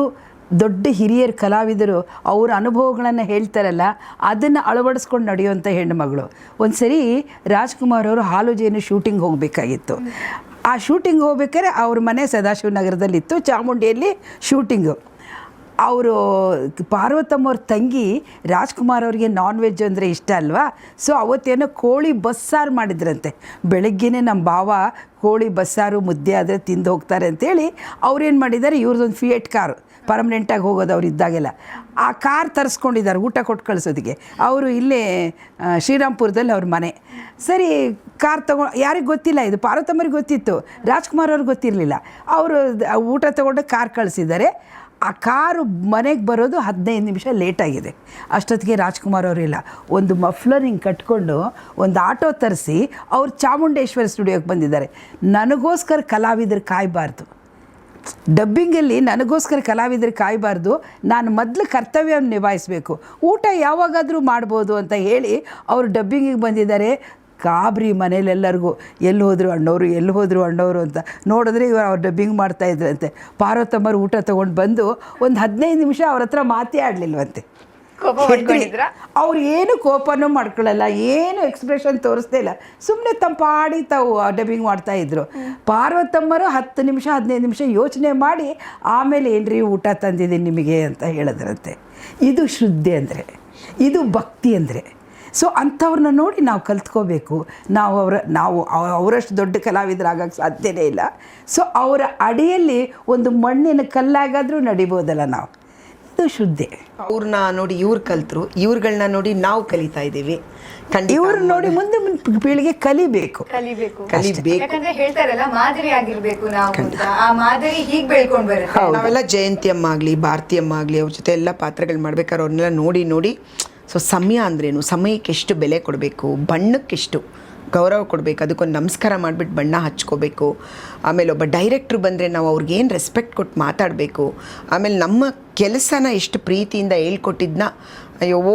ದೊಡ್ಡ ಹಿರಿಯರು ಕಲಾವಿದರು ಅವ್ರ ಅನುಭವಗಳನ್ನು ಹೇಳ್ತಾರಲ್ಲ ಅದನ್ನು ಅಳವಡಿಸ್ಕೊಂಡು ನಡೆಯುವಂಥ ಹೆಣ್ಣುಮಗಳು. ಒಂದು ಸರಿ ರಾಜ್ಕುಮಾರ್ ಅವರು ಹಾಲು ಜೇನು ಶೂಟಿಂಗ್ ಹೋಗಬೇಕಾಗಿತ್ತು. ಆ ಶೂಟಿಂಗ್ ಹೋಗ್ಬೇಕಾದ್ರೆ ಅವ್ರ ಮನೆ ಸದಾಶಿವನಗರದಲ್ಲಿತ್ತು, ಚಾಮುಂಡಿಯಲ್ಲಿ ಶೂಟಿಂಗು. ಅವರು ಪಾರ್ವತಮ್ಮವ್ರ ತಂಗಿ ರಾಜ್ಕುಮಾರ್ ಅವ್ರಿಗೆ ನಾನ್ ವೆಜ್ ಅಂದರೆ ಇಷ್ಟ ಅಲ್ವಾ, ಸೊ ಅವತ್ತೇನೋ ಕೋಳಿ ಬಸ್ಸಾರು ಮಾಡಿದ್ರಂತೆ. ಬೆಳಗ್ಗೆನೇ ನಮ್ಮ ಭಾವ ಕೋಳಿ ಬಸ್ಸಾರು ಮುದ್ದೆ ಆದರೆ ತಿಂದು ಹೋಗ್ತಾರೆ ಅಂತೇಳಿ ಅವ್ರೇನು ಮಾಡಿದ್ದಾರೆ, ಇವ್ರದ್ದೊಂದು ಫಿಯೇಟ್ ಕಾರು ಪರ್ಮನೆಂಟಾಗಿ ಹೋಗೋದು ಅವ್ರು ಇದ್ದಾಗೆಲ್ಲ, ಆ ಕಾರ್ ತರಿಸ್ಕೊಂಡಿದ್ದಾರೆ ಊಟ ಕೊಟ್ಟು ಕಳಿಸೋದಕ್ಕೆ. ಅವರು ಇಲ್ಲೇ ಶ್ರೀರಾಮ್ಪುರದಲ್ಲಿ ಅವ್ರ ಮನೆ. ಸರಿ ಕಾರ್ ತೊಗೊಂಡು, ಯಾರಿಗೆ ಗೊತ್ತಿಲ್ಲ, ಇದು ಪಾರ್ವತಮ್ಮರಿಗೆ ಗೊತ್ತಿತ್ತು, ರಾಜ್ಕುಮಾರ್ ಅವ್ರಿಗೆ ಗೊತ್ತಿರಲಿಲ್ಲ. ಅವರು ಊಟ ತೊಗೊಂಡು ಕಾರ್ ಕಳಿಸಿದ್ದಾರೆ. ಆ ಕಾರು ಮನೆಗೆ ಬರೋದು 15 ನಿಮಿಷ ಲೇಟಾಗಿದೆ. ಅಷ್ಟೊತ್ತಿಗೆ ರಾಜ್ಕುಮಾರ್ ಅವರಿಲ್ಲ, ಒಂದು ಮಫ್ಲರ್ ಹಿಂಗೆ ಕಟ್ಕೊಂಡು ಒಂದು ಆಟೋ ತರಿಸಿ ಅವ್ರು ಚಾಮುಂಡೇಶ್ವರಿ ಸ್ಟುಡಿಯೋಗೆ ಬಂದಿದ್ದಾರೆ. ನನಗೋಸ್ಕರ ಕಲಾವಿದರು ಕಾಯಬಾರ್ದು, ಡಬ್ಬಿಂಗಲ್ಲಿ ನನಗೋಸ್ಕರ ಕಲಾವಿದರು ಕಾಯಬಾರ್ದು, ನಾನು ಮೊದಲು ಕರ್ತವ್ಯವನ್ನು ನಿಭಾಯಿಸಬೇಕು, ಊಟ ಯಾವಾಗಾದರೂ ಮಾಡ್ಬೋದು ಅಂತ ಹೇಳಿ ಅವರು ಡಬ್ಬಿಂಗಿಗೆ ಬಂದಿದ್ದಾರೆ. ಗಾಬರಿ ಮನೇಲೆಲ್ಲರಿಗೂ, ಎಲ್ಲಿ ಹೋದರು ಅಣ್ಣವರು, ಎಲ್ಲಿ ಹೋದರು ಅಣ್ಣವರು ಅಂತ ನೋಡಿದ್ರೆ ಇವರು ಅವ್ರು ಡಬ್ಬಿಂಗ್ ಮಾಡ್ತಾಯಿದ್ರಂತೆ. ಪಾರ್ವತಮ್ಮರು ಊಟ ತೊಗೊಂಡು ಬಂದು ಒಂದು 15 ನಿಮಿಷ ಅವ್ರ ಹತ್ರ ಮಾತೇ ಆಡಲಿಲ್ವಂತೆ. ಅವ್ರು ಏನು ಕೋಪನೂ ಮಾಡ್ಕೊಳ್ಳಲ್ಲ, ಏನು ಎಕ್ಸ್ಪ್ರೆಷನ್ ತೋರಿಸ್ದೇ ಇಲ್ಲ, ಸುಮ್ಮನೆ ತಂಪಾಡಿ ತಾವು ಡಬ್ಬಿಂಗ್ ಮಾಡ್ತಾಯಿದ್ರು. ಪಾರ್ವತಮ್ಮರು 10 ನಿಮಿಷ 15 ನಿಮಿಷ ಯೋಚನೆ ಮಾಡಿ ಆಮೇಲೆ ಏನ್ರಿ ಊಟ ತಂದಿದ್ದೀನಿ ನಿಮಗೆ ಅಂತ ಹೇಳಿದ್ರಂತೆ. ಇದು ಶ್ರದ್ಧೆ ಅಂದರೆ, ಇದು ಭಕ್ತಿ ಅಂದರೆ. ಸೊ ಅಂಥವ್ರನ್ನ ನೋಡಿ ನಾವು ಕಲ್ತ್ಕೋಬೇಕು. ನಾವು ಅವರಷ್ಟು ದೊಡ್ಡ ಕಲಾವಿದರಾಗಕ್ಕೆ ಸಾಧ್ಯನೇ ಇಲ್ಲ. ಸೊ ಅವರ ಅಡಿಯಲ್ಲಿ ಒಂದು ಮಣ್ಣಿನ ಕಲ್ಲಾಗಾದರೂ ನಡಿಬೋದಲ್ಲ ನಾವು, ಇದು ಶ್ರದ್ಧೆ. ಅವ್ರನ್ನ ನೋಡಿ ಇವ್ರು ಕಲ್ತರು, ಇವ್ರುಗಳನ್ನ ನೋಡಿ ನಾವು ಕಲಿತಾ ಇದ್ದೀವಿ. ಇವ್ರನ್ನ ನೋಡಿ ಮುಂದೆ ಪೀಳಿಗೆ ಕಲಿಬೇಕು. ಯಾಕಂದ್ರೆ ಹೇಳ್ತಾರಲ್ಲ ಮಾದರಿ ಆಗಿರ್ಬೇಕು ನಾವು ಅಂತ, ಆ ಮಾದರಿ ಹೀಗೆ ಬೆಳ್ಕೊಂಡು ಬರುತ್ತೆ. ನಾವೆಲ್ಲ ಜಯಂತಿಯಮ್ಮ ಆಗಲಿ ಭಾರತೀಯಮ್ಮ ಆಗಲಿ ಅವ್ರ ಜೊತೆ ಎಲ್ಲ ಪಾತ್ರಗಳು ಮಾಡ್ಬೇಕಾದ್ರೆ ಅವ್ರನ್ನೆಲ್ಲ ನೋಡಿ ಸೊ ಸಮಯ ಅಂದ್ರೇನು, ಸಮಯಕ್ಕೆ ಎಷ್ಟು ಬೆಲೆ ಕೊಡಬೇಕು, ಬಣ್ಣಕ್ಕೆಷ್ಟು ಗೌರವ ಕೊಡಬೇಕು, ಅದಕ್ಕೊಂದು ನಮಸ್ಕಾರ ಮಾಡಿಬಿಟ್ಟು ಬಣ್ಣ ಹಚ್ಕೋಬೇಕು. ಆಮೇಲೆ ಒಬ್ಬ ಡೈರೆಕ್ಟ್ರು ಬಂದರೆ ನಾವು ಅವ್ರಿಗೇನು ರೆಸ್ಪೆಕ್ಟ್ ಕೊಟ್ಟು ಮಾತಾಡಬೇಕು. ಆಮೇಲೆ ನಮ್ಮ ಕೆಲಸನ ಎಷ್ಟು ಪ್ರೀತಿಯಿಂದ ಹೇಳ್ಕೊಟ್ಟಿದ್ದನ್ನ ಅಯ್ಯೋ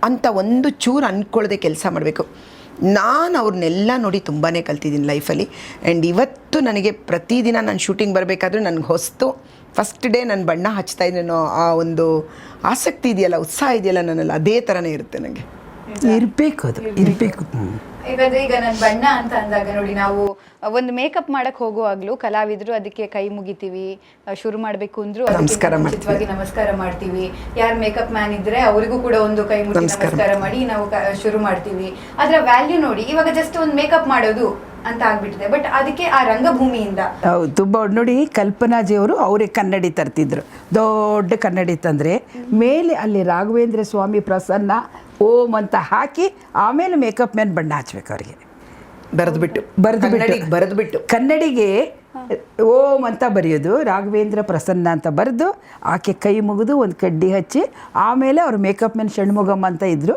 ಅಂತ ಒಂದು ಚೂರು ಅಂದ್ಕೊಳ್ಳದೆ ಕೆಲಸ ಮಾಡಬೇಕು. ನಾನು ಅವ್ರನ್ನೆಲ್ಲ ನೋಡಿ ತುಂಬಾ ಕಲ್ತಿದ್ದೀನಿ ಲೈಫಲ್ಲಿ. ಆ್ಯಂಡ್ ಇವತ್ತು ನನಗೆ ಪ್ರತಿದಿನ ನಾನು ಶೂಟಿಂಗ್ ಬರಬೇಕಾದ್ರೂ ನನಗೆ ಹೊಸ್ತು ಫಸ್ಟ್ ಡೇ ನಾನು ಬಣ್ಣ ಹಚ್ತಾ ಇದ್ದೀನೋ ಆ ಒಂದು ಆಸಕ್ತಿ ಇದೆಯಲ್ಲ, ಉತ್ಸಾಹ ಇದೆಯಲ್ಲ, ನನ್ನಲ್ಲಿ ಅದೇ ಥರನೇ ಇರುತ್ತೆ. ನನಗೆ ಇರಬೇಕು, ಅದು ಇರಬೇಕು. ಯಾಕಂದ್ರೆ ಈಗ ನಾನು ಬಣ್ಣ ಅಂತ ಅಂದಾಗ ನೋಡಿ, ನಾವು ಒಂದು ಮೇಕಪ್ ಮಾಡಕ್ ಹೋಗುವಾಗ್ಲೂ ಕಲಾವಿದರು ಅದಕ್ಕೆ ಕೈ ಮುಗಿತೀವಿ, ಶುರು ಮಾಡ್ಬೇಕು ಅಂದ್ರು ನಮಸ್ಕಾರ ಮಾಡ್ತೀವಿ. ಯಾರು ಮೇಕಪ್ ಮ್ಯಾನ್ ಇದ್ರೆ ಅವರಿಗೂ ಕೂಡ ಒಂದು ಕೈ ಮುಗಿ ನಮಸ್ಕಾರ ಮಾಡಿ ನಾವು ಶುರು ಮಾಡ್ತೀವಿ. ಅದರ ವ್ಯಾಲ್ಯೂ ನೋಡಿ, ಇವಾಗ ಜಸ್ಟ್ ಒಂದು ಮೇಕಪ್ ಮಾಡೋದು ಅಂತ ಆಗ್ಬಿಟ್ಟಿದೆ. ಬಟ್ ಅದಕ್ಕೆ ಆ ರಂಗಭೂಮಿಯಿಂದ ಹೌದು ತುಂಬ ನೋಡಿ. ಕಲ್ಪನಾಜಿ ಅವರು ಅವರೇ ಕನ್ನಡಿ ತರ್ತಿದ್ರು, ದೊಡ್ಡ ಕನ್ನಡಿ ತಂದರೆ ಮೇಲೆ ಅಲ್ಲಿ ರಾಘವೇಂದ್ರ ಸ್ವಾಮಿ ಪ್ರಸನ್ನ ಓಂ ಅಂತ ಹಾಕಿ ಆಮೇಲೆ ಮೇಕಪ್ ಮ್ಯಾನ್ ಬಣ್ಣ ಹಚ್ಬೇಕು ಅವರಿಗೆ. ಬರೆದ್ಬಿಟ್ಟು ಕನ್ನಡಿಗೆ ಓಂ ಅಂತ ಬರೆಯೋದು, ರಾಘವೇಂದ್ರ ಪ್ರಸನ್ನ ಅಂತ ಬರೆದು ಆಕೆ ಕೈ ಮುಗಿದು ಒಂದು ಕಡ್ಡಿ ಹಚ್ಚಿ ಆಮೇಲೆ ಅವ್ರು ಮೇಕಪ್ ಮ್ಯಾನ್ ಷಣ್ಮುಗಮ್ಮ ಅಂತ ಇದ್ದರು,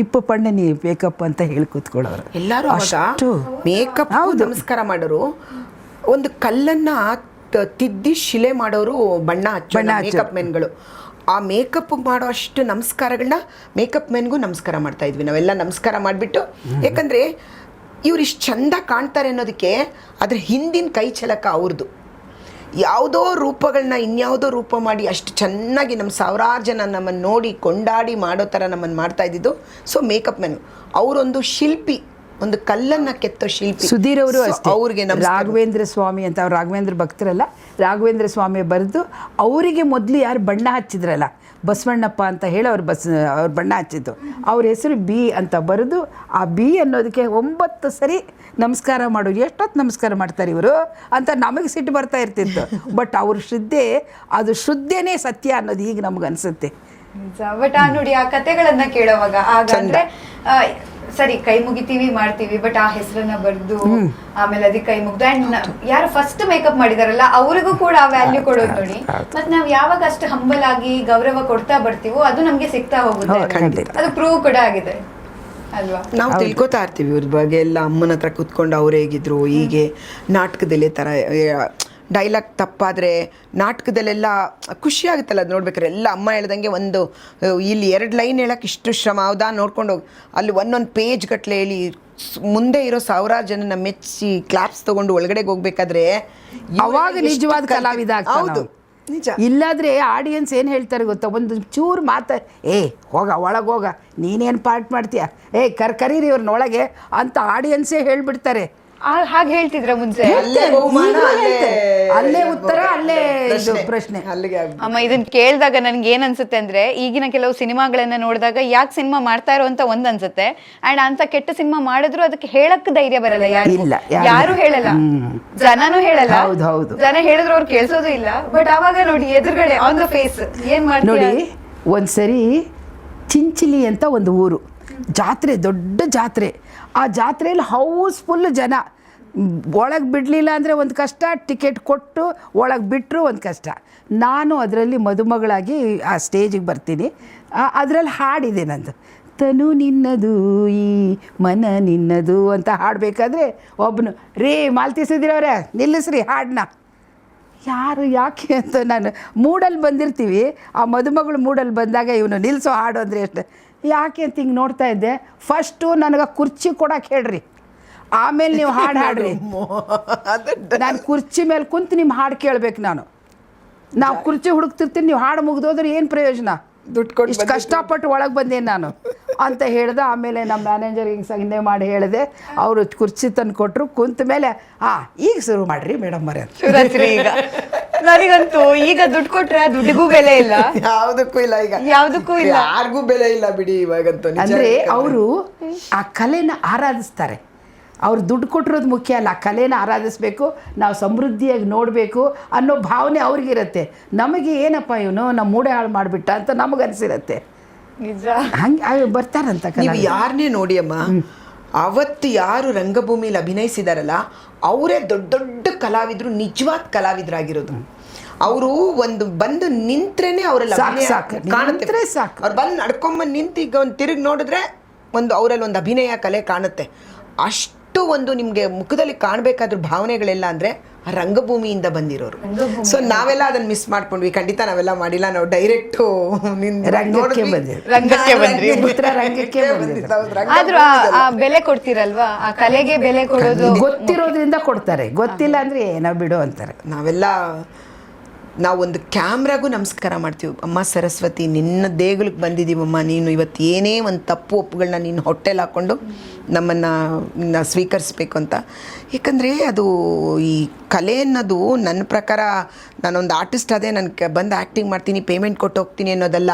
ಇಪ್ಪು ಪಣ್ಣನಿ ಮೇಕಪ್ ಅಂತ ಹೇಳಿ ಕೂತ್ಕೊಳ್ಳೋರು ಎಲ್ಲರೂ. ಅಷ್ಟು ಮೇಕಪ್ ನಮಸ್ಕಾರ ಮಾಡೋರು, ಒಂದು ಕಲ್ಲನ್ನು ತಿದ್ದಿ ಶಿಲೆ ಮಾಡೋರು, ಬಣ್ಣ ಮೇಕಪ್ ಮೆನ್ಗಳು. ಆ ಮೇಕಪ್ ಮಾಡೋ ಅಷ್ಟು ನಮಸ್ಕಾರಗಳನ್ನ ಮೇಕಪ್ ಮೆನ್ಗೂ ನಮಸ್ಕಾರ ಮಾಡ್ತಾ ಇದ್ವಿ ನಾವೆಲ್ಲ. ನಮಸ್ಕಾರ ಮಾಡಿಬಿಟ್ಟು, ಯಾಕಂದರೆ ಇವ್ರು ಇಷ್ಟು ಚಂದ ಕಾಣ್ತಾರೆ ಅನ್ನೋದಕ್ಕೆ ಅದ್ರ ಹಿಂದಿನ ಕೈ ಛಲಕ ಅವ್ರದ್ದು. ಯಾವುದೋ ರೂಪಗಳನ್ನ ಇನ್ಯಾವುದೋ ರೂಪ ಮಾಡಿ ಅಷ್ಟು ಚೆನ್ನಾಗಿ ನಮ್ಮ ಸಾವಿರಾರು ಜನ ನಮ್ಮನ್ನು ನೋಡಿ ಕೊಂಡಾಡಿ ಮಾಡೋ ಥರ ನಮ್ಮನ್ನು ಮಾಡ್ತಾ ಇದ್ದಿದ್ದು ಸೊ ಮೇಕಪ್ ಮೆನ್. ಅವರೊಂದು ಶಿಲ್ಪಿ, ಒಂದು ಕಲ್ಲನ್ನು ಕೆತ್ತೋ ಶಿಲ್ಪಿ. ಸುಧೀರ್ ಅವರು ಅವ್ರಿಗೆ ರಾಘವೇಂದ್ರ ಸ್ವಾಮಿ ಅಂತ, ಅವ್ರು ರಾಘವೇಂದ್ರ ಭಕ್ತರಲ್ಲ, ರಾಘವೇಂದ್ರ ಸ್ವಾಮಿ ಬರೆದು ಅವರಿಗೆ ಮೊದಲು ಯಾರು ಬಣ್ಣ ಹಚ್ಚಿದ್ರಲ್ಲ ಬಸವಣ್ಣಪ್ಪ ಅಂತ ಹೇಳಿ ಅವ್ರು ಬಣ್ಣ ಹಚ್ಚಿದ್ದು, ಅವ್ರ ಹೆಸರು ಬಿ ಅಂತ ಬರೆದು ಆ ಬಿ ಅನ್ನೋದಕ್ಕೆ 9 ಸರಿ ನಮಸ್ಕಾರ ಮಾಡೋದು. ಎಷ್ಟೊತ್ತು ನಮಸ್ಕಾರ ಮಾಡ್ತಾರೆ ಇವರು ಅಂತ ನಮಗೆ ಸಿಟ್ಟು ಬರ್ತಾ ಇರ್ತಿತ್ತು. ಬಟ್ ಅವ್ರ ಶ್ರದ್ಧೆ, ಅದು ಶ್ರದ್ಧೆನೇ ಸತ್ಯ ಅನ್ನೋದು ಈಗ ನಮ್ಗೆ ಅನಿಸುತ್ತೆ. ಬಟ್ ನೋಡಿ ಆ ಕಥೆಗಳನ್ನ ಕೇಳೋವಾಗ ಹಾಗಂದ್ರೆ ಸರಿ ಕೈ ಮುಗಿತೀವಿ ಮಾಡ್ತೀವಿ, ಬಟ್ ಆ ಹೆಸರನ್ನ ಬರ್ದು ಆಮೇಲೆ ಅದಕ್ಕೆ ಕೈ ಮುಗ್ದು ಅಂಡ್ ಯಾರು ಫಸ್ಟ್ ಮೇಕಪ್ ಮಾಡಿದಾರಲ್ಲ ಅವರಿಗೂ ಕೂಡ ಆ ವ್ಯಾಲ್ಯೂ ಕೊಡೋದು ನೋಡಿ. ಮತ್ ನಾವ್ ಯಾವಾಗ ಅಷ್ಟು ಹಂಬಲ್ ಆಗಿ ಗೌರವ ಕೊಡ್ತಾ ಬರ್ತೀವೋ ಅದು ನಮ್ಗೆ ಸಿಗ್ತಾ ಹೋಗುತ್ತೆ. ಅದು ಪ್ರೂವ್ ಕೂಡ ಆಗಿದೆ ಅಲ್ವಾ. ನಾವು ತಿಳ್ಕೊತಾ ಇರ್ತೀವಿ ಇವ್ರ ಬಗ್ಗೆ ಎಲ್ಲ. ಅಮ್ಮನ ಹತ್ರ ಕೂತ್ಕೊಂಡು ಅವ್ರು ಹೇಗಿದ್ರು, ಹೀಗೆ ನಾಟಕದಲ್ಲಿ ಥರ ಡೈಲಾಗ್ ತಪ್ಪಾದರೆ ನಾಟಕದಲ್ಲೆಲ್ಲ ಖುಷಿ ಆಗುತ್ತಲ್ಲ ಅದು ನೋಡ್ಬೇಕಾರೆ. ಎಲ್ಲ ಅಮ್ಮ ಹೇಳ್ದಂಗೆ ಒಂದು ಇಲ್ಲಿ 2 ಲೈನ್ ಹೇಳೋಕೆ ಇಷ್ಟು ಶ್ರಮ ಹೌದಾ ನೋಡ್ಕೊಂಡು ಹೋಗಿ ಅಲ್ಲಿ ಒಂದೊಂದು ಪೇಜ್ ಗಟ್ಟಲೆ ಹೇಳಿ ಮುಂದೆ ಇರೋ ಸಾವಿರಾರು ಜನನ ಮೆಚ್ಚಿ ಕ್ಲಾಪ್ಸ್ ತೊಗೊಂಡು ಒಳಗಡೆಗೆ ಹೋಗ್ಬೇಕಾದ್ರೆ ಅವಾಗ ನಿಜವಾದ ಕಲಾವಿದ. ಹೌದು, ನಿಜ. ಇಲ್ಲಾದ್ರೆ ಆಡಿಯನ್ಸ್ ಏನು ಹೇಳ್ತಾರೆ ಗೊತ್ತಾ, ಒಂದು ಚೂರು ಹೋಗ ಒಳಗೆ ಹೋಗ, ನೀನೇನು ಪಾರ್ಟ್ ಮಾಡ್ತೀಯ, ಕರೀರಿ ಇವ್ರನ್ನೊಳಗೆ ಅಂತ ಆಡಿಯನ್ಸೇ ಹೇಳ್ಬಿಡ್ತಾರೆ. ಹಾಗೆ ಹೇಳ್ತಿದ್ರ ಮುಂಚೆ? ಅಲ್ಲೇ ಉತ್ತರ, ಅಲ್ಲೇ ಇದು ಪ್ರಶ್ನೆ. ಅಮ್ಮ ಇದನ್ನ ಕೇಳಿದಾಗ ನನ್ಗೆ ಏನ್ ಅನ್ಸುತ್ತೆ ಅಂದ್ರೆ, ಈಗಿನ ಕೆಲವು ಸಿನಿಮಾಗಳನ್ನ ನೋಡಿದಾಗ ಯಾಕೆ ಸಿನಿಮಾ ಮಾಡ್ತಾ ಇರೋ ಅಂತ ಒಂದ್ ಅನ್ಸುತ್ತೆ, ಅಂಡ್ ಅಂತ ಕೆಟ್ಟ ಸಿನಿಮಾ ಮಾಡಿದ್ರು ಅದಕ್ಕೆ ಹೇಳಕ್ ಧೈರ್ಯ ಬರಲ್ಲ. ಯಾರು ಹೇಳಲ್ಲ, ಜನನು ಹೇಳಲ್ಲ. ಹೌದು. ಜನ ಹೇಳಿದ್ರು ಅವ್ರು ಕೇಳಿಸೋದು ಇಲ್ಲ. ಬಟ್ ಅವಾಗ ನೋಡಿ ಎದುರುಗಡೆ ಆನ್ ದ ಫೇಸ್ ಏನ್ ಮಾಡಿ ನೋಡಿ. ಒಂದ್ಸರಿ ಚಿಂಚಿಲಿ ಅಂತ ಒಂದು ಊರು, ಜಾತ್ರೆ, ದೊಡ್ಡ ಜಾತ್ರೆ. ಆ ಜಾತ್ರೆಯಲ್ಲಿ ಹೌಸ್ಫುಲ್ ಜನ. ಒಳಗೆ ಬಿಡಲಿಲ್ಲ ಅಂದರೆ ಒಂದು ಕಷ್ಟ, ಟಿಕೆಟ್ ಕೊಟ್ಟು ಒಳಗೆ ಬಿಟ್ಟರು ಒಂದು ಕಷ್ಟ. ನಾನು ಅದರಲ್ಲಿ ಮದುಮಗಳಾಗಿ ಆ ಸ್ಟೇಜಿಗೆ ಬರ್ತೀನಿ. ಅದರಲ್ಲಿ ಹಾಡಿದೆ ನಂದು, ತನು ನಿನ್ನದು ಈ ಮನ ನಿನ್ನದು ಅಂತ ಹಾಡಬೇಕಾದ್ರೆ ಒಬ್ಬನು, ರೇ ಮಾಲ್ತಿಸಿದಿರವ್ರೆ ನಿಲ್ಲಿಸ್ರಿ ಹಾಡನ್ನ. ಯಾಕೆ ಅಂತ ನಾನು ಮೂಡಲ್ಲಿ ಬಂದಿರ್ತೀವಿ, ಆ ಮದುಮಗಳು ಮೂಡಲ್ಲಿ ಬಂದಾಗ ಇವನು ನಿಲ್ಲಿಸೋ ಹಾಡು ಅಂದರೆ ಎಷ್ಟು ಯಾಕೆ ಅಂತ ಹಿಂಗೆ ನೋಡ್ತಾ ಇದ್ದೆ. ಫಸ್ಟು ನನಗೆ ಕುರ್ಚಿ ಕೊಡೋಕೆ ಹೇಳ್ರಿ, ಆಮೇಲೆ ನೀವು ಹಾಡು ಹಾಡ್ರಿ. ನಾನು ಕುರ್ಚಿ ಮೇಲೆ ಕುಂತು ನಿಮ್ಮ ಹಾಡು ಕೇಳ್ಬೇಕು. ನಾವು ಕುರ್ಚಿ ಹುಡುಕ್ತಿರ್ತೀನಿ, ನೀವು ಹಾಡು ಮುಗಿದೋದ್ರೆ ಏನು ಪ್ರಯೋಜನ, ದುಡ್ಡು ಕೊಟ್ಟು ಇಷ್ಟು ಕಷ್ಟಪಟ್ಟು ಒಳಗೆ ಬಂದೇನು ನಾನು ಅಂತ ಹೇಳ್ದೆ. ಆಮೇಲೆ ನಮ್ಮ ಮ್ಯಾನೇಜರ್ಗೆ ಸಂಜೆ ಮಾಡಿ ಹೇಳಿದೆ, ಅವರು ಕುರ್ಚಿ ತಂದು ಕೊಟ್ಟರು. ಕುಂತ ಮೇಲೆ ಈಗ ಶುರು ಮಾಡ್ರಿ ಮೇಡಮ್ ಮರೆ ಅಂತ. ಈಗ ನನಗಂತೂ ಈಗ ದುಡ್ಡು ಕೊಟ್ರೆ ದುಡ್ಡಿಗೂ ಬೆಲೆ ಇಲ್ಲ, ಯಾವುದಕ್ಕೂ ಇಲ್ಲ, ಈಗ ಯಾವುದಕ್ಕೂ ಇಲ್ಲ, ಯಾರಿಗೂ ಬೆಲೆ ಇಲ್ಲ ಬಿಡಿ ಇವಾಗಂತೂ. ಅಂದರೆ ಅವರು ಆ ಕಲೆನ ಆರಾಧಿಸ್ತಾರೆ. ಅವ್ರು ದುಡ್ಡು ಕೊಟ್ಟಿರೋದು ಮುಖ್ಯ ಅಲ್ಲ, ಕಲೆನ ಆರಾಧಿಸ್ಬೇಕು, ನಾವು ಸಮೃದ್ಧಿಯಾಗಿ ನೋಡಬೇಕು ಅನ್ನೋ ಭಾವನೆ ಅವ್ರಿಗಿರುತ್ತೆ. ನಮಗೆ ಏನಪ್ಪ ಇವನು ನಮ್ಮ ಮೂಡೆ ಹಾಳು ಮಾಡಿಬಿಟ್ಟ ಅಂತ ನಮಗನ್ಸಿರುತ್ತೆ. ಹಂಗೆ ಬರ್ತಾರಂತ. ನೀವು ಯಾರನ್ನೇ ನೋಡಿ ಅಮ್ಮ, ಅವತ್ತು ಯಾರು ರಂಗಭೂಮಿಯಲ್ಲಿ ಅಭಿನಯಿಸಿದಾರಲ್ಲ ಅವರೇ ದೊಡ್ಡ ದೊಡ್ಡ ಕಲಾವಿದರು, ನಿಜವಾದ ಕಲಾವಿದರಾಗಿರೋದು. ಅವರು ಒಂದು ಬಂದು ನಿಂತ್ರೇನೆ ಅವರೆಲ್ಲ ಕಾಣುತ್ತೆ. ಅವ್ರು ಬಂದು ನಡ್ಕೊಂಬಂದು ನಿಂತು ಈಗ ಒಂದು ತಿರುಗಿ ನೋಡಿದ್ರೆ ಅವರಲ್ಲಿ ಒಂದು ಅಭಿನಯ ಕಲೆ ಕಾಣುತ್ತೆ. ಅಷ್ಟು ಒಂದು ನಿಮಗೆ ಮುಖದಲ್ಲಿ ಕಾಣಬೇಕಾದ್ರೂ ಭಾವನೆಗಳೆಲ್ಲ ಅಂದರೆ ರಂಗಭೂಮಿಯಿಂದ ಬಂದಿರೋರು. ಸೊ ನಾವೆಲ್ಲ ಅದನ್ನ ಮಿಸ್ ಮಾಡ್ಕೊಂಡ್ವಿ. ಖಂಡಿತ ನಾವೆಲ್ಲ ಮಾಡಿಲ್ಲ, ನಾವು ಡೈರೆಕ್ಟು ರಂಗಕ್ಕೆ ಬಂದ್ವಿ. ಆದ್ರೂ ಆ ಬೆಲೆ ಕೊಡ್ತೀರಲ್ವಾ, ಆ ಕಲೆಗೆ ಬೆಲೆ ಕೊಡೋದು ಗೊತ್ತಿರೋದ್ರಿಂದ ಕೊಡ್ತಾರೆ, ಗೊತ್ತಿಲ್ಲ ಅಂದ್ರೆ ಏನೋ ಬಿಡು ಅಂತಾರೆ. ನಾವೊಂದು ಕ್ಯಾಮ್ರಾಗೂ ನಮಸ್ಕಾರ ಮಾಡ್ತೀವಿ. ಅಮ್ಮ ಸರಸ್ವತಿ, ನಿನ್ನ ದೇಗುಲಕ್ಕೆ ಬಂದಿದ್ದೀವಮ್ಮ, ನೀನು ಇವತ್ತು ಏನೇ ಒಂದು ತಪ್ಪು ಒಪ್ಪುಗಳನ್ನ ನೀನು ಹೊಟ್ಟೆಲಿ ಹಾಕ್ಕೊಂಡು ನಮ್ಮನ್ನು ಸ್ವೀಕರಿಸ್ಬೇಕು ಅಂತ. ಏಕೆಂದರೆ ಅದು ಈ ಕಲೆ ಅನ್ನೋದು ನನ್ನ ಪ್ರಕಾರ, ನಾನೊಂದು ಆರ್ಟಿಸ್ಟ್ ಅದೇ, ನನಗೆ ಬಂದು ಆ್ಯಕ್ಟಿಂಗ್ ಮಾಡ್ತೀನಿ, ಪೇಮೆಂಟ್ ಕೊಟ್ಟು ಹೋಗ್ತೀನಿ ಅನ್ನೋದಲ್ಲ.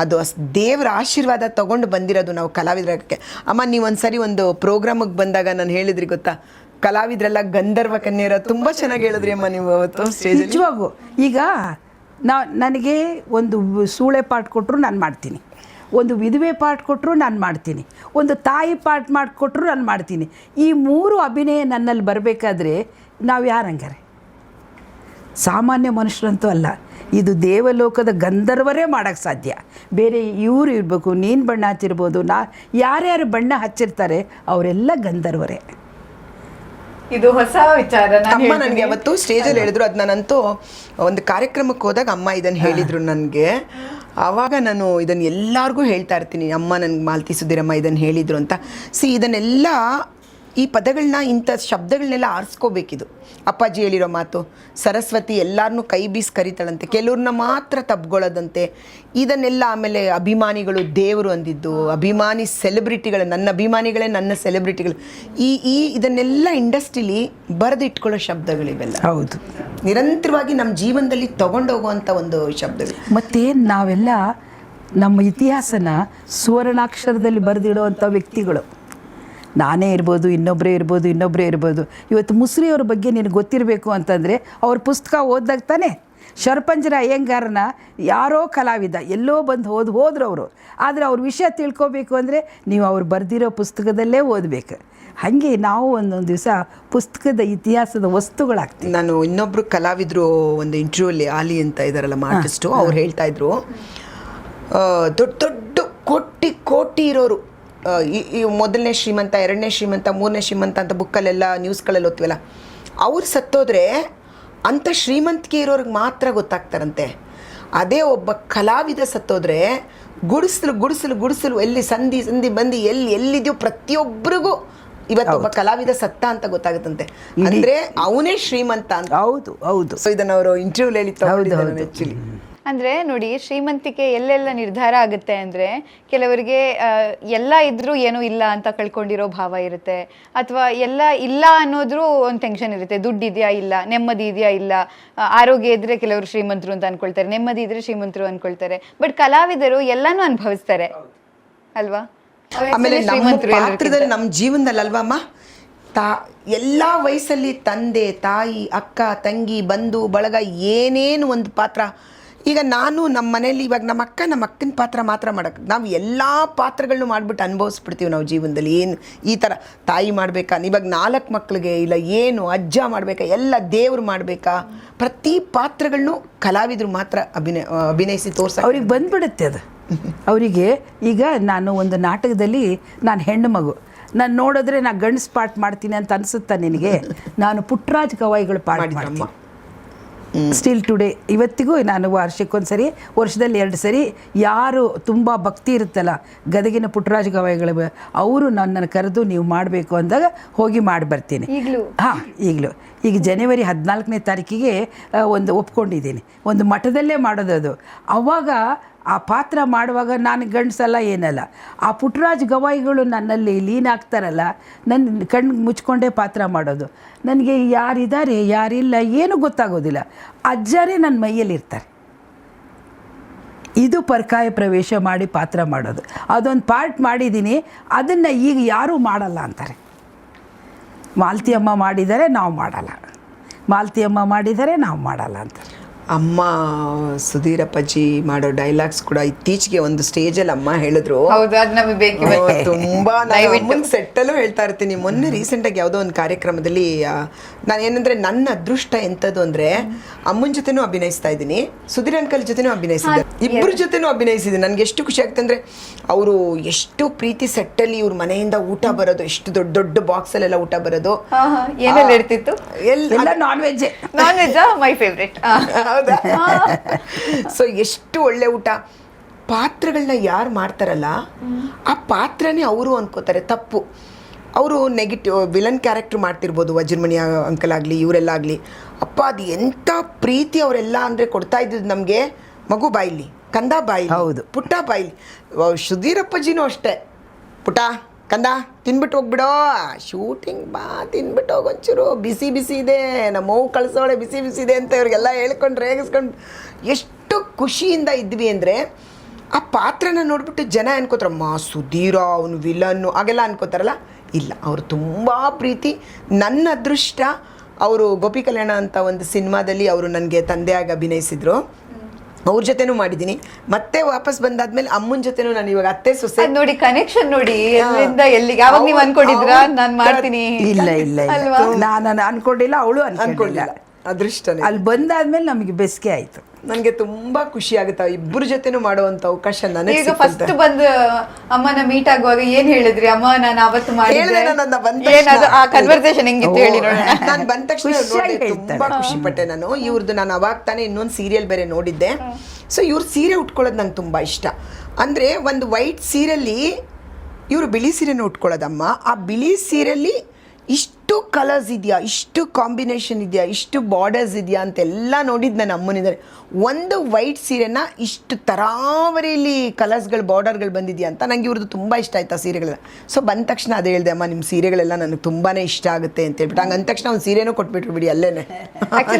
ಅದು ದೇವರ ಆಶೀರ್ವಾದ ತೊಗೊಂಡು ಬಂದಿರೋದು ನಾವು ಕಲಾವಿದರಕ್ಕೆ. ಅಮ್ಮ ನೀವು ಒಂದು ಸರಿ ಒಂದು ಪ್ರೋಗ್ರಾಮಿಗೆ ಬಂದಾಗ ನಾನು ಹೇಳಿದ್ರಿ ಗೊತ್ತಾ, ಕಲಾವಿದ್ರೆಲ್ಲ ಗಂಧರ್ವ ಕನ್ಯರ. ತುಂಬ ಚೆನ್ನಾಗಿ ಹೇಳಿದ್ರಿ ಅಮ್ಮ ನೀವು ಅವತ್ತು ಸ್ಟೇಜ್. ನಿಜವಾಗೂ ಈಗ ನನಗೆ ಒಂದು ಸೂಳೆ ಪಾಠ ಕೊಟ್ಟರು ನಾನು ಮಾಡ್ತೀನಿ, ಒಂದು ವಿಧವೆ ಪಾಠ ಕೊಟ್ಟರು ನಾನು ಮಾಡ್ತೀನಿ, ಒಂದು ತಾಯಿ ಪಾಠ ಮಾಡಿಕೊಟ್ರು ನಾನು ಮಾಡ್ತೀನಿ. ಈ ಮೂರು ಅಭಿನಯ ನನ್ನಲ್ಲಿ ಬರಬೇಕಾದ್ರೆ ನಾವು ಯಾರಂಗಾರೆ ಸಾಮಾನ್ಯ ಮನುಷ್ಯರಂತೂ ಅಲ್ಲ. ಇದು ದೇವಲೋಕದ ಗಂಧರ್ವರೇ ಮಾಡೋಕ್ಕೆ ಸಾಧ್ಯ. ಬೇರೆ ಇವರು ಇರಬೇಕು, ನೀನು ಬಣ್ಣ ಹಚ್ಚಿರ್ಬೋದು, ಯಾರ್ಯಾರು ಬಣ್ಣ ಹಚ್ಚಿರ್ತಾರೆ ಅವರೆಲ್ಲ ಗಂಧರ್ವರೇ. ಇದು ಹೊಸ ವಿಚಾರ. ಅಮ್ಮ ನನಗೆ ಅವತ್ತು ಸ್ಟೇಜಲ್ಲಿ ಹೇಳಿದ್ರು, ಅದು ನಾನಂತೂ ಒಂದು ಕಾರ್ಯಕ್ರಮಕ್ಕೆ ಹೋದಾಗ ಅಮ್ಮ ಇದನ್ನು ಹೇಳಿದರು ನನಗೆ. ಆವಾಗ ನಾನು ಇದನ್ನು ಎಲ್ಲರಿಗೂ ಹೇಳ್ತಾ ಇರ್ತೀನಿ, ಅಮ್ಮ ನನಗೆ ಮಾಲ್ತಿ ಸುಧೀರಮ್ಮ ಇದನ್ನು ಹೇಳಿದರು ಅಂತ. ಇದನ್ನೆಲ್ಲ ಈ ಪದಗಳನ್ನ, ಇಂಥ ಶಬ್ದಗಳನ್ನೆಲ್ಲ ಆರಿಸ್ಕೋಬೇಕಿದು. ಅಪ್ಪಾಜಿ ಹೇಳಿರೋ ಮಾತು, ಸರಸ್ವತಿ ಎಲ್ಲರನ್ನೂ ಕೈ ಬೀಸಿ ಕರಿತಾಳಂತೆ, ಕೆಲವ್ರನ್ನ ಮಾತ್ರ ತಬ್ಕೊಳ್ಳೋದಂತೆ, ಇದನ್ನೆಲ್ಲ. ಆಮೇಲೆ ಅಭಿಮಾನಿಗಳು ದೇವರು ಅಂದಿದ್ದು, ಅಭಿಮಾನಿ ಸೆಲೆಬ್ರಿಟಿಗಳು, ನನ್ನ ಅಭಿಮಾನಿಗಳೇ ನನ್ನ ಸೆಲೆಬ್ರಿಟಿಗಳು, ಇದನ್ನೆಲ್ಲ ಇಂಡಸ್ಟ್ರಿಲಿ ಬರೆದಿಟ್ಕೊಳ್ಳೋ ಶಬ್ದಗಳಿವೆಲ್ಲ. ಹೌದು, ನಿರಂತರವಾಗಿ ನಮ್ಮ ಜೀವನದಲ್ಲಿ ತಗೊಂಡೋಗುವಂಥ ಒಂದು ಶಬ್ದಗಳು. ಮತ್ತು ನಾವೆಲ್ಲ ನಮ್ಮ ಇತಿಹಾಸನ ಸುವರ್ಣಾಕ್ಷರದಲ್ಲಿ ಬರೆದಿಡುವಂಥ ವ್ಯಕ್ತಿಗಳು. ನಾನೇ ಇರ್ಬೋದು, ಇನ್ನೊಬ್ಬರೇ ಇರ್ಬೋದು. ಇವತ್ತು ಮುಸ್ರಿಯವ್ರ ಬಗ್ಗೆ ನಿನಗೆ ಗೊತ್ತಿರಬೇಕು ಅಂತಂದರೆ ಅವ್ರ ಪುಸ್ತಕ ಓದಿದಾಗ ತಾನೇ. ಶರ್ಪಂಜರ ಅಯ್ಯಂಗಾರನ ಯಾರೋ ಕಲಾವಿದ ಎಲ್ಲೋ ಬಂದು ಹೋದ್ರು ಅವರು. ಆದರೆ ಅವ್ರ ವಿಷಯ ತಿಳ್ಕೊಬೇಕು ಅಂದರೆ ನೀವು ಅವ್ರು ಬರೆದಿರೋ ಪುಸ್ತಕದಲ್ಲೇ ಓದಬೇಕು. ಹಾಗೆ ನಾವು ಒಂದೊಂದು ದಿವಸ ಪುಸ್ತಕದ ಇತಿಹಾಸದ ವಸ್ತುಗಳಾಗ್ತೀವಿ. ನಾನು ಇನ್ನೊಬ್ಬರು ಕಲಾವಿದರು ಒಂದು ಇಂಟರ್ವ್ಯೂಲ್ಲಿ ಆಲಿ ಅಂತ ಇದ್ದಾರಲ್ಲ ಆರ್ಟಿಸ್ಟು, ಅವ್ರು ಹೇಳ್ತಾಯಿದ್ರು, ದೊಡ್ಡ ದೊಡ್ಡ ಕೋಟಿ ಇರೋರು, ಈ ಮೊದಲನೇ ಶ್ರೀಮಂತ, ಎರಡನೇ ಶ್ರೀಮಂತ, ಮೂರನೇ ಶ್ರೀಮಂತ ಅಂತ ಬುಕ್ಕಲ್ಲೆಲ್ಲ ನ್ಯೂಸ್ಗಳಲ್ಲಿ ಓದ್ತೀವಲ್ಲ, ಅವ್ರು ಸತ್ತೋದ್ರೆ ಅಂಥ ಶ್ರೀಮಂತಿಕೆ ಇರೋರಿಗೆ ಮಾತ್ರ ಗೊತ್ತಾಗ್ತಾರಂತೆ. ಅದೇ ಒಬ್ಬ ಕಲಾವಿದ ಸತ್ತೋದ್ರೆ ಗುಡಿಸಲು ಎಲ್ಲಿ ಸಂಧಿ ಬಂದು ಎಲ್ಲಿದೆಯೋ ಪ್ರತಿಯೊಬ್ಬರಿಗೂ ಇವತ್ತು ಒಬ್ಬ ಕಲಾವಿದ ಸತ್ತ ಅಂತ ಗೊತ್ತಾಗುತ್ತಂತೆ, ಅಂದ್ರೆ ಅವನೇ ಶ್ರೀಮಂತ ಅಂತ. ಹೌದು ಹೌದು. ಸೊ ಇದನ್ನ ಅವರು ಇಂಟರ್ವ್ಯೂ ಹೇಳಿ ಆಕ್ಚುಲಿ. ಅಂದ್ರೆ ನೋಡಿ, ಶ್ರೀಮಂತಿಕೆ ಎಲ್ಲೆಲ್ಲ ನಿರ್ಧಾರ ಆಗುತ್ತೆ ಅಂದ್ರೆ ಕೆಲವರಿಗೆ ಎಲ್ಲ ಇದ್ರೂ ಏನೂ ಇಲ್ಲ ಅಂತ ಕಳ್ಕೊಂಡಿರೋ ಭಾವ ಇರುತ್ತೆ, ಅಥವಾ ಎಲ್ಲ ಇಲ್ಲ ಅನ್ನೋದ್ರೂ ಒಂದು ಟೆನ್ಷನ್ ಇರುತ್ತೆ. ದುಡ್ಡು ಇದೆಯಾ ಇಲ್ಲ, ನೆಮ್ಮದಿ ಇದೆಯಾ ಇಲ್ಲ, ಆರೋಗ್ಯ ಇದ್ರೆ ಕೆಲವರು ಶ್ರೀಮಂತರು ಅಂತ ಅನ್ಕೊಳ್ತಾರೆ, ನೆಮ್ಮದಿ ಇದ್ರೆ ಶ್ರೀಮಂತರು ಅನ್ಕೊಳ್ತಾರೆ. ಬಟ್ ಕಲಾವಿದರು ಎಲ್ಲಾನು ಅನುಭವಿಸ್ತಾರೆ ಅಲ್ವಾ? ಆಮೇಲೆ ನಮ್ಮ ಪಾತ್ರದಲ್ಲಿ ನಮ್ಮ ಜೀವನದಲ್ಲಿ ಅಲ್ವಮ್ಮ, ಎಲ್ಲ ವಯಸ್ಸಲ್ಲಿ ತಂದೆ ತಾಯಿ ಅಕ್ಕ ತಂಗಿ ಬಂಧು ಬಳಗ ಏನೇನು ಒಂದು ಪಾತ್ರ. ಈಗ ನಾನು ನಮ್ಮ ಮನೇಲಿ ಇವಾಗ ನಮ್ಮ ಅಕ್ಕನ ಪಾತ್ರ ಮಾತ್ರ ಮಾಡೋಕ್ಕೆ, ನಾವು ಎಲ್ಲ ಪಾತ್ರಗಳನ್ನೂ ಮಾಡಿಬಿಟ್ಟು ಅನುಭವಿಸ್ಬಿಡ್ತೀವಿ ನಾವು ಜೀವನದಲ್ಲಿ. ಏನು ಈ ಥರ ತಾಯಿ ಮಾಡಬೇಕಾ, ಇವಾಗ 4 ಮಕ್ಕಳಿಗೆ ಇಲ್ಲ ಏನು ಅಜ್ಜ ಮಾಡಬೇಕಾ, ಎಲ್ಲ ದೇವ್ರು ಮಾಡಬೇಕಾ, ಪ್ರತಿ ಪಾತ್ರಗಳನ್ನೂ ಕಲಾವಿದರು ಮಾತ್ರ ಅಭಿನಯಿಸಿ ತೋರ್ಸ ಅವ್ರಿಗೆ ಬಂದ್ಬಿಡುತ್ತೆ ಅದು. ಅವರಿಗೆ ಈಗ ನಾನು ಒಂದು ನಾಟಕದಲ್ಲಿ ನಾನು ಹೆಣ್ಣು ಮಗು, ನಾನು ನೋಡಿದ್ರೆ ನಾನು ಗಂಡಸ್ ಪಾಠ ಮಾಡ್ತೀನಿ ಅಂತ ಅನಿಸುತ್ತಾ ನಿನಗೆ? ನಾನು ಪುಟ್ಟರಾಜ್ ಗವಾಯಿಗಳು ಪಾಠ ಮಾಡ್ತೀನಿ ಸ್ಟಿಲ್ ಟುಡೇ. ಇವತ್ತಿಗೂ ನಾನು ವರ್ಷಕ್ಕೊಂದ್ಸರಿ, ವರ್ಷದಲ್ಲಿ 2 ಸರಿ, ಯಾರು ತುಂಬ ಭಕ್ತಿ ಇರುತ್ತಲ್ಲ ಗದಗಿನ ಪುಟ್ಟರಾಜ ಗವಾಯಿಗಳು, ಅವರು ನನ್ನನ್ನು ಕರೆದು ನೀವು ಮಾಡಬೇಕು ಅಂದಾಗ ಹೋಗಿ ಮಾಡಿ ಬರ್ತೀನಿ. ಹಾಂ, ಈಗಲೂ ಈಗ ಜನವರಿ 14ನೇ ತಾರೀಕಿಗೆ ಒಂದು ಒಪ್ಕೊಂಡಿದ್ದೀನಿ, ಒಂದು ಮಠದಲ್ಲೇ ಮಾಡೋದು ಅದು. ಆವಾಗ ಆ ಪಾತ್ರ ಮಾಡುವಾಗ ನಾನು ಗಂಡಸಲ್ಲ ಏನಲ್ಲ, ಆ ಪುಟ್ಟರಾಜ್ ಗವಾಯಿಗಳು ನನ್ನಲ್ಲಿ ಲೀನ್ ಆಗ್ತಾರಲ್ಲ, ನನ್ನ ಕಣ್ಣು ಮುಚ್ಕೊಂಡೇ ಪಾತ್ರ ಮಾಡೋದು. ನನಗೆ ಯಾರಿದ್ದಾರೆ ಯಾರಿಲ್ಲ ಏನೂ ಗೊತ್ತಾಗೋದಿಲ್ಲ, ಅಜ್ಜರೇ ನನ್ನ ಮೈಯಲ್ಲಿರ್ತಾರೆ. ಇದು ಪರ್ಕಾಯ ಪ್ರವೇಶ ಮಾಡಿ ಪಾತ್ರ ಮಾಡೋದು. ಅದೊಂದು ಪಾರ್ಟ್ ಮಾಡಿದ್ದೀನಿ, ಅದನ್ನು ಈಗ ಯಾರೂ ಮಾಡಲ್ಲ ಅಂತಾರೆ. ಮಾಲತಿ ಅಮ್ಮ ಮಾಡಿದರೆ ನಾವು ಮಾಡಲ್ಲ, ಮಾಲತಿ ಅಮ್ಮ ಮಾಡಿದರೆ ನಾವು ಮಾಡಲ್ಲ ಅಂತಾರೆ. ಅಮ್ಮ ಸುಧೀರಪ್ಪಾಜಿ ಮಾಡೋ ಡೈಲಾಗ್ಸ್ ಕೂಡ ಇತ್ತೀಚೆಗೆ ಒಂದು ಸ್ಟೇಜಲ್ಲಿ ಅಮ್ಮ ಹೇಳಿದ್ರು, ತುಂಬಾ ಸೆಟ್ಟಲ್ಲೂ ಹೇಳ್ತಾ ಇರ್ತೀನಿ. ಮೊನ್ನೆ ರೀಸೆಂಟಾಗಿ ಯಾವುದೋ ಒಂದು ಕಾರ್ಯಕ್ರಮದಲ್ಲಿ ನಾನು ಏನಂದ್ರೆ, ನನ್ನ ಅದೃಷ್ಟ ಎಂಥದ್ದು ಅಂದರೆ ಅಮ್ಮನ ಜೊತೆನೂ ಅಭಿನಯಿಸ್ತಾ ಇದ್ದೀನಿ, ಸುಧೀರ್ ಅಂಕಲ್ ಜೊತೆನೂ ಅಭಿನಯಿಸಿದ್ದೆ, ಇಬ್ಬರ ಜೊತೆನೂ ಅಭಿನಯಿಸಿದ್ದೀನಿ. ನನಗೆ ಎಷ್ಟು ಖುಷಿ ಆಗ್ತದೆ ಅಂದರೆ, ಅವರು ಎಷ್ಟು ಪ್ರೀತಿ ಸೆಟ್ಟಲ್ಲಿ ಇವ್ರ ಮನೆಯಿಂದ ಊಟ ಬರೋದು, ಎಷ್ಟು ದೊಡ್ಡ ದೊಡ್ಡ ಬಾಕ್ಸಲ್ಲೆಲ್ಲ ಊಟ ಬರೋದು, ಎಲ್ಲ ನಾನ್ ವೆಜ್ ಮೈ ಫೇವ್ರೇಟ್. ಹೌದಾ? ಸೊ ಎಷ್ಟು ಒಳ್ಳೆ ಊಟ. ಪಾತ್ರಗಳನ್ನ ಯಾರು ಮಾಡ್ತಾರಲ್ಲ ಆ ಪಾತ್ರನೇ ಅವರು ಅನ್ಕೋತಾರೆ ತಪ್ಪು. ಅವರು negative villain character ಮಾಡ್ತಿರ್ಬೋದು, Vajramuni uncle ಆಗಲಿ ಇವರೆಲ್ಲ ಆಗಲಿ, ಅಪ್ಪ ಅದು ಎಂಥ ಪ್ರೀತಿ ಅವರೆಲ್ಲ ಅಂದರೆ ಕೊಡ್ತಾ ಇದ್ದಿದ್ದು ನಮಗೆ. ಮಗು ಬಾಯಿಲಿ, ಕಂದ ಬಾಯಿಲಿ, ಹೌದು, ಪುಟ್ಟ ಬಾಯಿಲಿ. ಸುಧೀರಪ್ಪಾಜಿನೂ ಅಷ್ಟೇ, ಪುಟ್ಟ ಕಂದ ತಿನ್ಬಿಟ್ಟು ಹೋಗ್ಬಿಡೋ, ಶೂಟಿಂಗ್ ಬಾ ತಿನ್ಬಿಟ್ಟು ಹೋಗಿ ಒಂಚೂರು, ಬಿಸಿ ಬಿಸಿ ಇದೆ, ನಮ್ಮ ಮಗು ಕಳಿಸೋಳೆ ಬಿಸಿ ಬಿಸಿ ಇದೆ ಅಂತ ಇವ್ರಿಗೆಲ್ಲ ಹೇಳ್ಕೊಂಡು ರೇಗಿಸ್ಕೊಂಡು ಎಷ್ಟು ಖುಷಿಯಿಂದ ಇದ್ವಿ ಅಂದರೆ, ಆ ಪಾತ್ರನ ನೋಡ್ಬಿಟ್ಟು ಜನ ಅನ್ಕೋತಾರಮ್ಮ ಸುಧೀರ ಅವನು ವಿಲನ್ನು ಹಾಗೆಲ್ಲ ಅನ್ಕೋತಾರಲ್ಲ. ಇಲ್ಲ, ಅವರು ತುಂಬ ಪ್ರೀತಿ. ನನ್ನ ಅದೃಷ್ಟ, ಅವರು ಗೋಪಿ ಕಲ್ಯಾಣ ಅಂತ ಒಂದು ಸಿನಿಮಾದಲ್ಲಿ ಅವರು ನನಗೆ ತಂದೆಯಾಗಿ ಅಭಿನಯಿಸಿದ್ರು, ಅವ್ರ ಜೊತೆನೂ ಮಾಡಿದ್ದೀನಿ. ಮತ್ತೆ ವಾಪಸ್ ಬಂದಾದ್ಮೇಲೆ ಅಮ್ಮನ ಜೊತೆನೂ ನಾನು ಇವಾಗ ಅತ್ತೆ ಸೊಸೆ ನೋಡಿ, ಕನೆಕ್ಷನ್ ನೋಡಿ ಎಲ್ಲಿಂದ ಎಲ್ಲಿಗೆ. ಯಾವಾಗ ನೀವು ಅನ್ಕೊಂಡಿದ್ರಾ ನಾನು ಮಾಡ್ತೀನಿ? ಇಲ್ಲ ಇಲ್ಲ, ನಾನು ಅನ್ಕೊಂಡಿಲ್ಲ, ಅವಳು ಅನ್ಕೊಂಡಿಲ್ಲ. ಅದೃಷ್ಟ ಅಲ್ಲಿ ಬಂದಾದ್ಮೇಲೆ ನಮಗೆ ಬೆಸ್ಗೆ ಆಯ್ತು. ನನಗೆ ತುಂಬಾ ಖುಷಿ ಆಗುತ್ತೆ ಇಬ್ಬರ ಜೊತೆನೂ ಮಾಡುವಂತ ಅವಕಾಶ ನನಗೆ. ಈಗ ಫಸ್ಟ್ ಬಂದು ಅಮ್ಮನ ಮೀಟ್ ಆಗುವಾಗ ಏನ್ ಹೇಳಿದ್ರಿ? ಅಮ್ಮ ನಾನು ಅವತ್ತು ಮಾಡಿದ್ದೆ, ಆ ಕನ್ವರ್ಸೇಷನ್ ಹೆಂಗಿತ್ತು ಹೇಳಿ ನೋಡೋಣ. ನಾನು ಬಂದ ತಕ್ಷಣ ತುಂಬಾ ಖುಷಿ ಪಟ್ಟೆ. ನಾನು ಇವ್ರದ್ದು ನಾನು ಅವಾಗ ತಾನೇ ಇನ್ನೊಂದು ಸೀರಿಯಲ್ ಬೇರೆ ನೋಡಿದ್ದೆ. ಸೊ ಇವ್ರ ಸೀರೆ ಉಟ್ಕೊಳ್ಳೋದು ನಂಗೆ ತುಂಬಾ ಇಷ್ಟ. ಅಂದ್ರೆ ಒಂದು ವೈಟ್ ಸೀರೆಯಲ್ಲಿ ಇವರು ಬಿಳಿ ಸೀರೆನ ಉಟ್ಕೊಳ್ಳೋದಮ್ಮ. ಆ ಬಿಳಿ ಸೀರೆಯಲ್ಲಿ ಇಷ್ಟು ಕಲರ್ಸ್ ಇದೆಯಾ, ಇಷ್ಟು ಕಾಂಬಿನೇಷನ್ ಇದೆಯಾ, ಇಷ್ಟು ಬಾರ್ಡರ್ಸ್ ಇದೆಯಾ ಅಂತೆಲ್ಲ ನೋಡಿದ್ದು ನನ್ನ ಅಮ್ಮನಿದ್ದಾರೆ. ಒಂದು ವೈಟ್ ಸೀರೆನ ಇಷ್ಟು ತರಾವರಿಯಲ್ಲಿ ಕಲರ್ಸ್ಗಳು ಬಾರ್ಡರ್ಗಳು ಬಂದಿದೆಯಾ ಅಂತ. ನಂಗೆ ಇವ್ರದ್ದು ತುಂಬ ಇಷ್ಟ ಆಯ್ತು ಆ ಸೀರೆಗಳೆಲ್ಲ. ಸೊ ಬಂದ ತಕ್ಷಣ ಅದೇ ಹೇಳಿದೆ, ಅಮ್ಮ ನಿಮ್ಮ ಸೀರೆಗಳೆಲ್ಲ ನನಗೆ ತುಂಬಾ ಇಷ್ಟ ಆಗುತ್ತೆ ಅಂತ ಹೇಳ್ಬಿಟ್ಟು. ಹಂಗೆ ಅಂದ ತಕ್ಷಣ ಒಂದು ಸೀರೆನೂ ಕೊಟ್ಬಿಟ್ರು ಬಿಡಿ ಅಲ್ಲೇನೆ.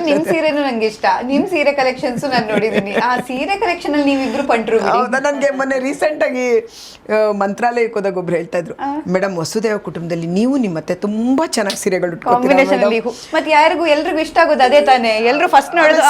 ನಿಮ್ಮ ಸೀರೆನೂ ನಂಗೆ ಇಷ್ಟ, ನಿಮ್ಮ ಸೀರೆ ಕಲೆಕ್ಷನ್ಸು ನಾನು ನೋಡಿದ್ದೀನಿ. ಆ ಸೀರೆ ಕಲೆಕ್ಷನ್ ಅಲ್ಲಿ ನೀವಿಬ್ರು ಪಂಟ್ರು. ಹೌದಾ? ನನಗೆ ಮೊನ್ನೆ ರೀಸೆಂಟಾಗಿ ಮಂತ್ರಾಲಯಕ್ಕೆ ಹೋದಾಗ ಒಬ್ರು ಹೇಳ್ತಾ ಇದ್ರು, ಮೇಡಮ್ ವಸುದೇವ ಕುಟುಂಬದಲ್ಲಿ ನೀವು ನಿಮ್ಮ ಅತ್ತೆ ತುಂಬಾ ಚೆನ್ನಾಗಿ ಸೀರೆಗಳು ಮತ್ತೆ ಯಾರಿಗೂ ಎಲ್ರಿಗೂ ಇಷ್ಟ ಆಗೋದು ಅದೇ ತಾನೆ. ಎಲ್ರು ಫಸ್ಟ್ ನೋಡೋದು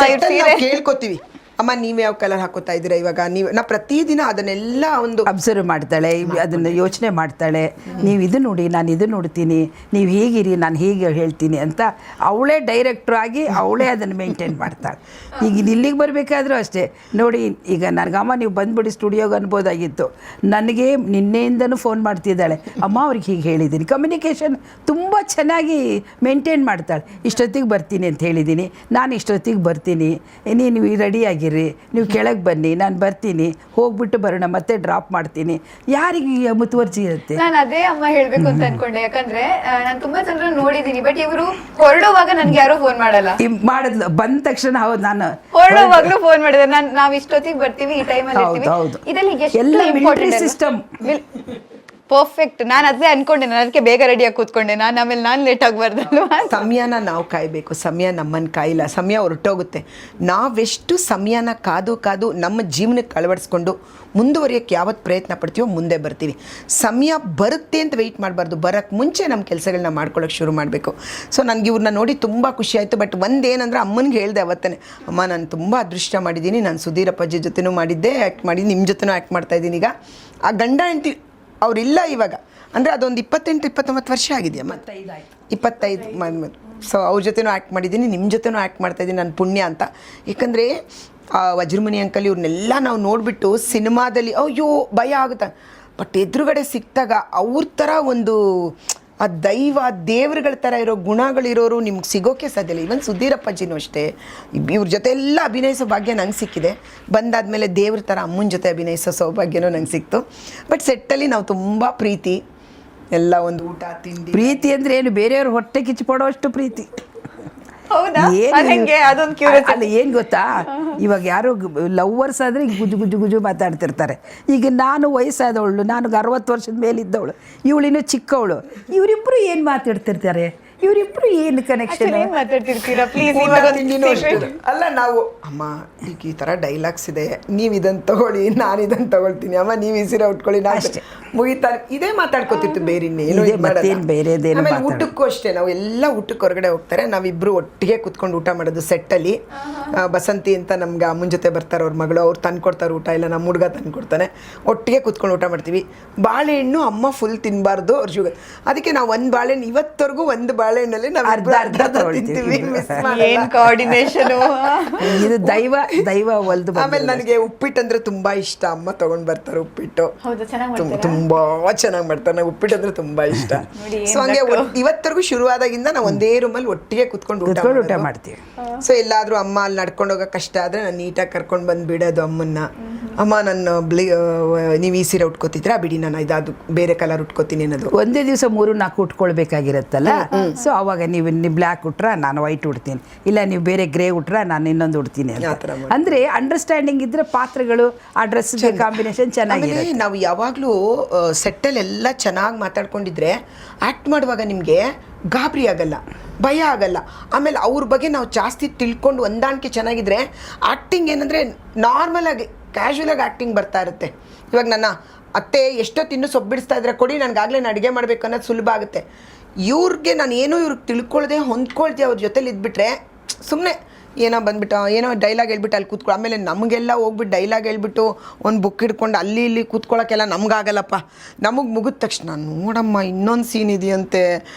ಕೇಳ್ಕೊತೀವಿ, ಅಮ್ಮ ನೀವು ಯಾವ ಕಲರ್ ಹಾಕೋತಾ ಇದ್ದೀರಾ ಇವಾಗ ನೀವು. ನಾ ಪ್ರತಿದಿನ ಅದನ್ನೆಲ್ಲ ಒಂದು ಅಬ್ಸರ್ವ್ ಮಾಡ್ತಾಳೆ, ಅದನ್ನು ಯೋಚನೆ ಮಾಡ್ತಾಳೆ. ನೀವು ಇದು ನೋಡಿ, ನಾನು ಇದು ನೋಡ್ತೀನಿ, ನೀವು ಹೀಗಿರಿ, ನಾನು ಹೀಗೆ ಹೇಳ್ತೀನಿ ಅಂತ ಅವಳೇ ಡೈರೆಕ್ಟ್ರ್ ಆಗಿ ಅವಳೇ ಅದನ್ನು ಮೇಂಟೈನ್ ಮಾಡ್ತಾಳೆ. ಈಗ ಇಲ್ಲಿಗೆ ಬರಬೇಕಾದ್ರೂ ಅಷ್ಟೇ ನೋಡಿ, ಈಗ ನನಗಮ್ಮ ನೀವು ಬಂದ್ಬಿಡಿ ಸ್ಟುಡಿಯೋಗೆ ಅನ್ಬೋದಾಗಿತ್ತು. ನನಗೆ ನಿನ್ನೆಯಿಂದನೂ ಫೋನ್ ಮಾಡ್ತಿದ್ದಾಳೆ, ಅಮ್ಮ ಅವ್ರಿಗೆ ಹೀಗೆ ಹೇಳಿದ್ದೀನಿ. ಕಮ್ಯುನಿಕೇಷನ್ ತುಂಬ ಚೆನ್ನಾಗಿ ಮೇಂಟೈನ್ ಮಾಡ್ತಾಳೆ. ಇಷ್ಟೊತ್ತಿಗೆ ಬರ್ತೀನಿ ಅಂತ ಹೇಳಿದ್ದೀನಿ, ನಾನು ಇಷ್ಟೊತ್ತಿಗೆ ಬರ್ತೀನಿ, ನೀನು ರೆಡಿಯಾಗಿ ಕೆಳಗಿರಿ, ನೀವು ಕೆಳಗೆ ಬನ್ನಿ, ನಾನು ಬರ್ತೀನಿ, ಹೋಗ್ಬಿಟ್ಟು ಬರೋಣ, ಮತ್ತೆ ಡ್ರಾಪ್ ಮಾಡ್ತೀನಿ. ಯಾರಿಗೆ ಮುತುವರ್ಜಿ ಇರುತ್ತೆ? ನಾನು ಅದೇ ಅಮ್ಮ ಹೇಳ್ಬೇಕು ಅಂತ ಅನ್ಕೊಂಡೆ, ಯಾಕಂದ್ರೆ ನಾನು ತುಂಬಾ ಜನರು ನೋಡಿದೀನಿ, ಬಟ್ ಇವರು ಹೊರಡುವಾಗ ನನ್ಗೆ ಯಾರು ಫೋನ್ ಮಾಡಲ್ಲ. ಮಾಡಿದ್ಲು ಬಂದ ತಕ್ಷಣ, ಹೌದು ನಾನು ಹೊರಡುವಾಗ್ಲೂ ಫೋನ್ ಮಾಡಿದ್ರೆ ನಾವ್ ಇಷ್ಟೊತ್ತಿಗೆ ಬರ್ತೀವಿ, ಈ ಟೈಮಲ್ಲಿ ಇರ್ತೀವಿ. ಹೌದು. ಇದರಲ್ಲಿ ಎಲ್ಲ ಎಷ್ಟು ಮಿಲಿಟರಿ ಇಂಪಾರ್ಟೆಂಟ್ ಸಿಸ್ಟಮ್. ಪರ್ಫೆಕ್ಟ್. ನಾನು ಅದೇ ಅನ್ಕೊಂಡೆ, ನಾನು ಅದಕ್ಕೆ ಬೇಗ ರೆಡಿಯಾಗಿ ಕೂತ್ಕೊಂಡೆ, ಆಮೇಲೆ ನಾನು ಲೇಟ್ ಆಗಬಾರ್ದಲ್ವಾ. ಸಮಯನ ನಾವು ಕಾಯಬೇಕು, ಸಮಯ ನಮ್ಮನ್ನು ಕಾಯಿಲ್ಲ, ಸಮಯ ಹೊರಟೋಗುತ್ತೆ. ನಾವೆಷ್ಟು ಸಮಯನ ಕಾದು ನಮ್ಮ ಜೀವನಕ್ಕೆ ಅಳವಡಿಸ್ಕೊಂಡು ಮುಂದುವರಿಯೋಕ್ಕೆ ಯಾವತ್ತು ಪ್ರಯತ್ನ ಪಡ್ತೀವೋ ಮುಂದೆ ಬರ್ತೀವಿ. ಸಮಯ ಬರುತ್ತೆ ಅಂತ ವೆಯ್ಟ್ ಮಾಡಬಾರ್ದು, ಬರೋಕ್ಕೆ ಮುಂಚೆ ನಮ್ಮ ಕೆಲಸಗಳನ್ನ ಮಾಡ್ಕೊಳ್ಳೋಕೆ ಶುರು ಮಾಡಬೇಕು. ಸೊ ನನಗೆ ಇವ್ರನ್ನ ನೋಡಿ ತುಂಬ ಖುಷಿ ಆಯಿತು. ಬಟ್ ಒಂದೇನಂದ್ರೆ ಅಮ್ಮನಿಗೆ ಹೇಳಿದೆ ಅವತ್ತೇ, ಅಮ್ಮ ನಾನು ತುಂಬ ಅದೃಷ್ಟ ಮಾಡಿದ್ದೀನಿ, ನಾನು ಸುಧೀರ್ ಅಪ್ಪಾಜಿ ಜೊತೆನೂ ಮಾಡಿದ್ದೆ, ಆ್ಯಕ್ಟ್ ಮಾಡಿ ನಿಮ್ಮ ಜೊತೆನೂ ಆ್ಯಕ್ಟ್ ಮಾಡ್ತಾಯಿದ್ದೀನಿ. ಈಗ ಆ ಗಂಡ ಹೆಂಡತಿ ಅವರಿಲ್ಲ ಇವಾಗ, ಅಂದರೆ ಅದೊಂದು 28-29 ವರ್ಷ ಆಗಿದೆಯಮ್ಮ, 25. ಸೊ ಅವ್ರ ಜೊತೆನೂ ಆ್ಯಕ್ಟ್ ಮಾಡಿದ್ದೀನಿ, ನಿಮ್ಮ ಜೊತೆನೂ ಆ್ಯಕ್ಟ್ ಮಾಡ್ತಾಯಿದ್ದೀನಿ, ನನ್ನ ಪುಣ್ಯ ಅಂತ. ಯಾಕಂದರೆ ವಜ್ರಮುನಿ ಅಂಕಲ್ ಇವ್ರನ್ನೆಲ್ಲ ನಾವು ನೋಡಿಬಿಟ್ಟು ಸಿನಿಮಾದಲ್ಲಿ ಅಯ್ಯೋ ಭಯ ಆಗುತ್ತೆ, ಬಟ್ ಎದುರುಗಡೆ ಸಿಕ್ಕಿದಾಗ ಅವ್ರ ಥರ ಒಂದು ಆ ದೈವ ದೇವ್ರುಗಳ ಥರ ಇರೋ ಗುಣಗಳಿರೋರು ನಿಮ್ಗೆ ಸಿಗೋಕ್ಕೆ ಸಾಧ್ಯ ಇಲ್ಲ. ಇವನ್ ಸುಧೀರಪ್ಪಾಜಿನೂ ಅಷ್ಟೇ, ಇವ್ರ ಜೊತೆ ಎಲ್ಲ ಅಭಿನಯಿಸೋ ಭಾಗ್ಯ ನಂಗೆ ಸಿಕ್ಕಿದೆ. ಬಂದಾದಮೇಲೆ ದೇವ್ರ ಥರ ಅಮ್ಮನ ಜೊತೆ ಅಭಿನಯಿಸೋ ಸೌಭಾಗ್ಯನೂ ನಂಗೆ ಸಿಕ್ತು. ಬಟ್ ಸೆಟ್ಟಲ್ಲಿ ನಾವು ತುಂಬ ಪ್ರೀತಿ, ಎಲ್ಲ ಒಂದು ಊಟ ತಿಂಡಿ. ಪ್ರೀತಿ ಅಂದರೆ ಏನು, ಬೇರೆಯವ್ರ ಹೊಟ್ಟೆ ಕಿಚ್ಚಿಪಡೋಷ್ಟು ಪ್ರೀತಿ. ಹೌದಾ? ಏನು ಅದಂಗೆ ಅದೊಂದು ಕ್ಯೂರಿಯಾಸಿಟಿ. ಅಲ್ಲ, ಏನು ಗೊತ್ತಾ, ಇವಾಗ ಯಾರೋ ಲವ್ವರ್ಸ್ ಆದರೆ ಗುಜು ಮಾತಾಡ್ತಿರ್ತಾರೆ. ಈಗ ನಾನು ವಯಸ್ಸಾದವಳು, ನಾನು 60 ವರ್ಷದ ಮೇಲಿದ್ದವಳು, ಇವಳಿನ್ನೂ ಚಿಕ್ಕವಳು, ಇವರಿಬ್ಬರು ಏನು ಮಾತಾಡ್ತಿರ್ತಾರೆ, ಇವರಿಬ್ಬರು ಏನು ಕನೆಕ್ಷನ್ ಮಾತಾಡ್ತಿರ್ತೀರಾ ಪ್ಲೀಸ್? ಅಲ್ಲ ನಾವು ಅಮ್ಮ ಈಗ ಈ ಥರ ಡೈಲಾಗ್ಸ್ ಇದೆ, ನೀವು ಇದನ್ನು ತಗೊಳ್ಳಿ, ನಾನು ಇದನ್ನು ತಗೊಳ್ತೀನಿ, ಅಮ್ಮ ನೀವು ಈ ಸೀರೆ ಉಟ್ಕೊಳ್ಳಿ, ನಾನು ಅಷ್ಟೇ ಮುಗಿತಾ ಇದೇ ಮಾತಾಡ್ಕೊತಿರ್ತೀವಿ, ಬೇರೆ ಇನ್ನೇನು ಬೇರೆದೇನು. ಆಮೇಲೆ ಊಟಕ್ಕೂ ಅಷ್ಟೇ, ನಾವು ಎಲ್ಲ ಊಟಕ್ಕೆ ಹೊರಗಡೆ ಹೋಗ್ತಾರೆ, ನಾವಿಬ್ಬರು ಒಟ್ಟಿಗೆ ಕುತ್ಕೊಂಡು ಊಟ ಮಾಡೋದು ಸೆಟ್ಟಲ್ಲಿ. ಬಸಂತಿ ಅಂತ ನಮ್ಗೆ ಅಮ್ಮನ ಜೊತೆ ಬರ್ತಾರೆ ಅವ್ರ ಮಗಳು, ಅವ್ರು ತಂದ್ಕೊಡ್ತಾರೆ ಊಟ, ಇಲ್ಲ ನಮ್ಮ ಹುಡುಗ ತಂದ್ಕೊಡ್ತಾನೆ, ಒಟ್ಟಿಗೆ ಕುತ್ಕೊಂಡು ಊಟ ಮಾಡ್ತೀವಿ. ಬಾಳೆಹಣ್ಣು ಅಮ್ಮ ಫುಲ್ ತಿನ್ನಬಾರ್ದು, ಅವ್ರ ಶುಗರ್, ಅದಕ್ಕೆ ನಾವು ಒಂದು ಬಾಳೆಹಣ್ಣು ಇವತ್ತವರೆಗೂ ಒಂದು ಬಾಳೆಹಣ್ಣಲ್ಲಿ ನಾವು ಅರ್ಧ ತಿಂತೀವಿ. ಏನ್ ಕೋಆರ್ಡಿನೇಷನ್ ಇದು ದೈವ ಒಲ್ದು. ಆಮೇಲೆ ನನಗೆ ಉಪ್ಪಿಟ್ಟು ಅಂದ್ರೆ ತುಂಬಾ ಇಷ್ಟ, ಅಮ್ಮ ತಗೊಂಡ್ ಬರ್ತಾರೆ ಉಪ್ಪಿಟ್ಟು, ತುಂಬಾ ಚೆನ್ನಾಗಿ ಮಾಡ್ತಾರೆ. ನಂಗೆ ಉಪ್ಪಿಟ್ಟು ಅಂದ್ರೆ ತುಂಬಾ ಇಷ್ಟ. ಸೊ ಹಂಗೆ ಇವತ್ತರೆಗೂ ಶುರುವಾದಾಗಿಂದ ನಾವು ಒಂದೇ ರೂಮಲ್ಲಿ ಒಟ್ಟಿಗೆ ಕುತ್ಕೊಂಡು ಊಟ ಮಾಡ್ತೀವಿ. ಸೊ ಎಲ್ಲಾದ್ರೂ ಅಮ್ಮ ಅಲ್ಲಿ ನಡ್ಕೊಂಡು ಹೋಗೋ ಕಷ್ಟ ಆದ್ರೆ ನಾನು ನೀಟಾಗಿ ಕರ್ಕೊಂಡು ಬಂದು ಬಿಡೋದು ಅಮ್ಮನ್ನ. ಅಮ್ಮ ನನ್ನ ನೀವು ಈ ಸೀರೆ ಉಟ್ಕೋತಿದ್ರಾ, ಬಿಡಿ ನಾನು ಇದಾದು ಬೇರೆ ಕಲರ್ ಉಟ್ಕೋತೀನಿ ಅನ್ನೋದು. ಒಂದೇ ದಿವಸ 3-4 ಉಟ್ಕೊಳ್ಬೇಕಾಗಿರತ್ತಲ್ಲ. ಸೊ ಅವಾಗ ನೀವು ಬ್ಲ್ಯಾಕ್ ಉಟ್ರ ನಾನು ವೈಟ್ ಉಡ್ತೀನಿ, ಇಲ್ಲ ನೀವು ಬೇರೆ ಗ್ರೇ ಉಟ್ರ ನಾನು ಇನ್ನೊಂದು ಉಡ್ತೀನಿ ಅಂತ. ಅಂದ್ರೆ ಅಂಡರ್ಸ್ಟ್ಯಾಂಡಿಂಗ್ ಇದ್ರೆ ಪಾತ್ರಗಳು, ಆ ಡ್ರೆಸ್ ಕಾಂಬಿನೇಷನ್ ಚೆನ್ನಾಗಿದೆ. ನಾವು ಯಾವಾಗಲೂ ಸೆಟ್ಟಲ್ಲಿ ಎಲ್ಲ ಚೆನ್ನಾಗಿ ಮಾತಾಡ್ಕೊಂಡಿದ್ರೆ ಆ್ಯಕ್ಟ್ ಮಾಡುವಾಗ ನಿಮಗೆ ಗಾಬರಿ ಆಗಲ್ಲ, ಭಯ ಆಗಲ್ಲ. ಆಮೇಲೆ ಅವ್ರ ಬಗ್ಗೆ ನಾವು ಜಾಸ್ತಿ ತಿಳ್ಕೊಂಡು ಹೊಂದಾಣಿಕೆ ಚೆನ್ನಾಗಿದ್ರೆ ಆ್ಯಕ್ಟಿಂಗ್ ಏನಂದರೆ ನಾರ್ಮಲಾಗಿ ಕ್ಯಾಶುವಲಾಗಿ ಆ್ಯಕ್ಟಿಂಗ್ ಬರ್ತಾ ಇರುತ್ತೆ. ಇವಾಗ ನನ್ನ ಅತ್ತೆ ಎಷ್ಟೊತ್ತು ಇನ್ನೂ ಸೊಪ್ಪು ಬಿಡಿಸ್ತಾ ಇದ್ರೆ ಕೊಡಿ, ನನಗಾಗಲೇ ಅಡುಗೆ ಮಾಡಬೇಕು ಅನ್ನೋದು ಸುಲಭ ಆಗುತ್ತೆ. ಇವ್ರಿಗೆ ನಾನು ಏನೋ ಇವ್ರಿಗೆ ತಿಳ್ಕೊಳ್ದೆ ಹೊಂದ್ಕೊಳ್ದೆ ಅವ್ರ ಜೊತೆಲಿ ಇದ್ಬಿಟ್ರೆ ಸುಮ್ಮನೆ ಏನೋ ಬಂದ್ಬಿಟ್ಟು ಏನೋ ಡೈಲಾಗ್ ಹೇಳ್ಬಿಟ್ಟು ಅಲ್ಲಿ ಕೂತ್ಕೊಳ್ಳೋ, ಆಮೇಲೆ ನಮಗೆಲ್ಲ ಹೋಗ್ಬಿಟ್ಟು ಡೈಲಾಗ್ ಹೇಳ್ಬಿಟ್ಟು ಒಂದು ಬುಕ್ ಹಿಡ್ಕೊಂಡು ಅಲ್ಲಿ ಇಲ್ಲಿ ಕೂತ್ಕೊಳ್ಳೋಕ್ಕೆಲ್ಲ ನಮಗಾಗಲ್ಲಪ್ಪ. ನಮಗೆ ಮುಗಿದ ತಕ್ಷಣ ನೋಡಮ್ಮ ಇನ್ನೊಂದು ಸೀನ್ ಇದೆಯಂತೆ,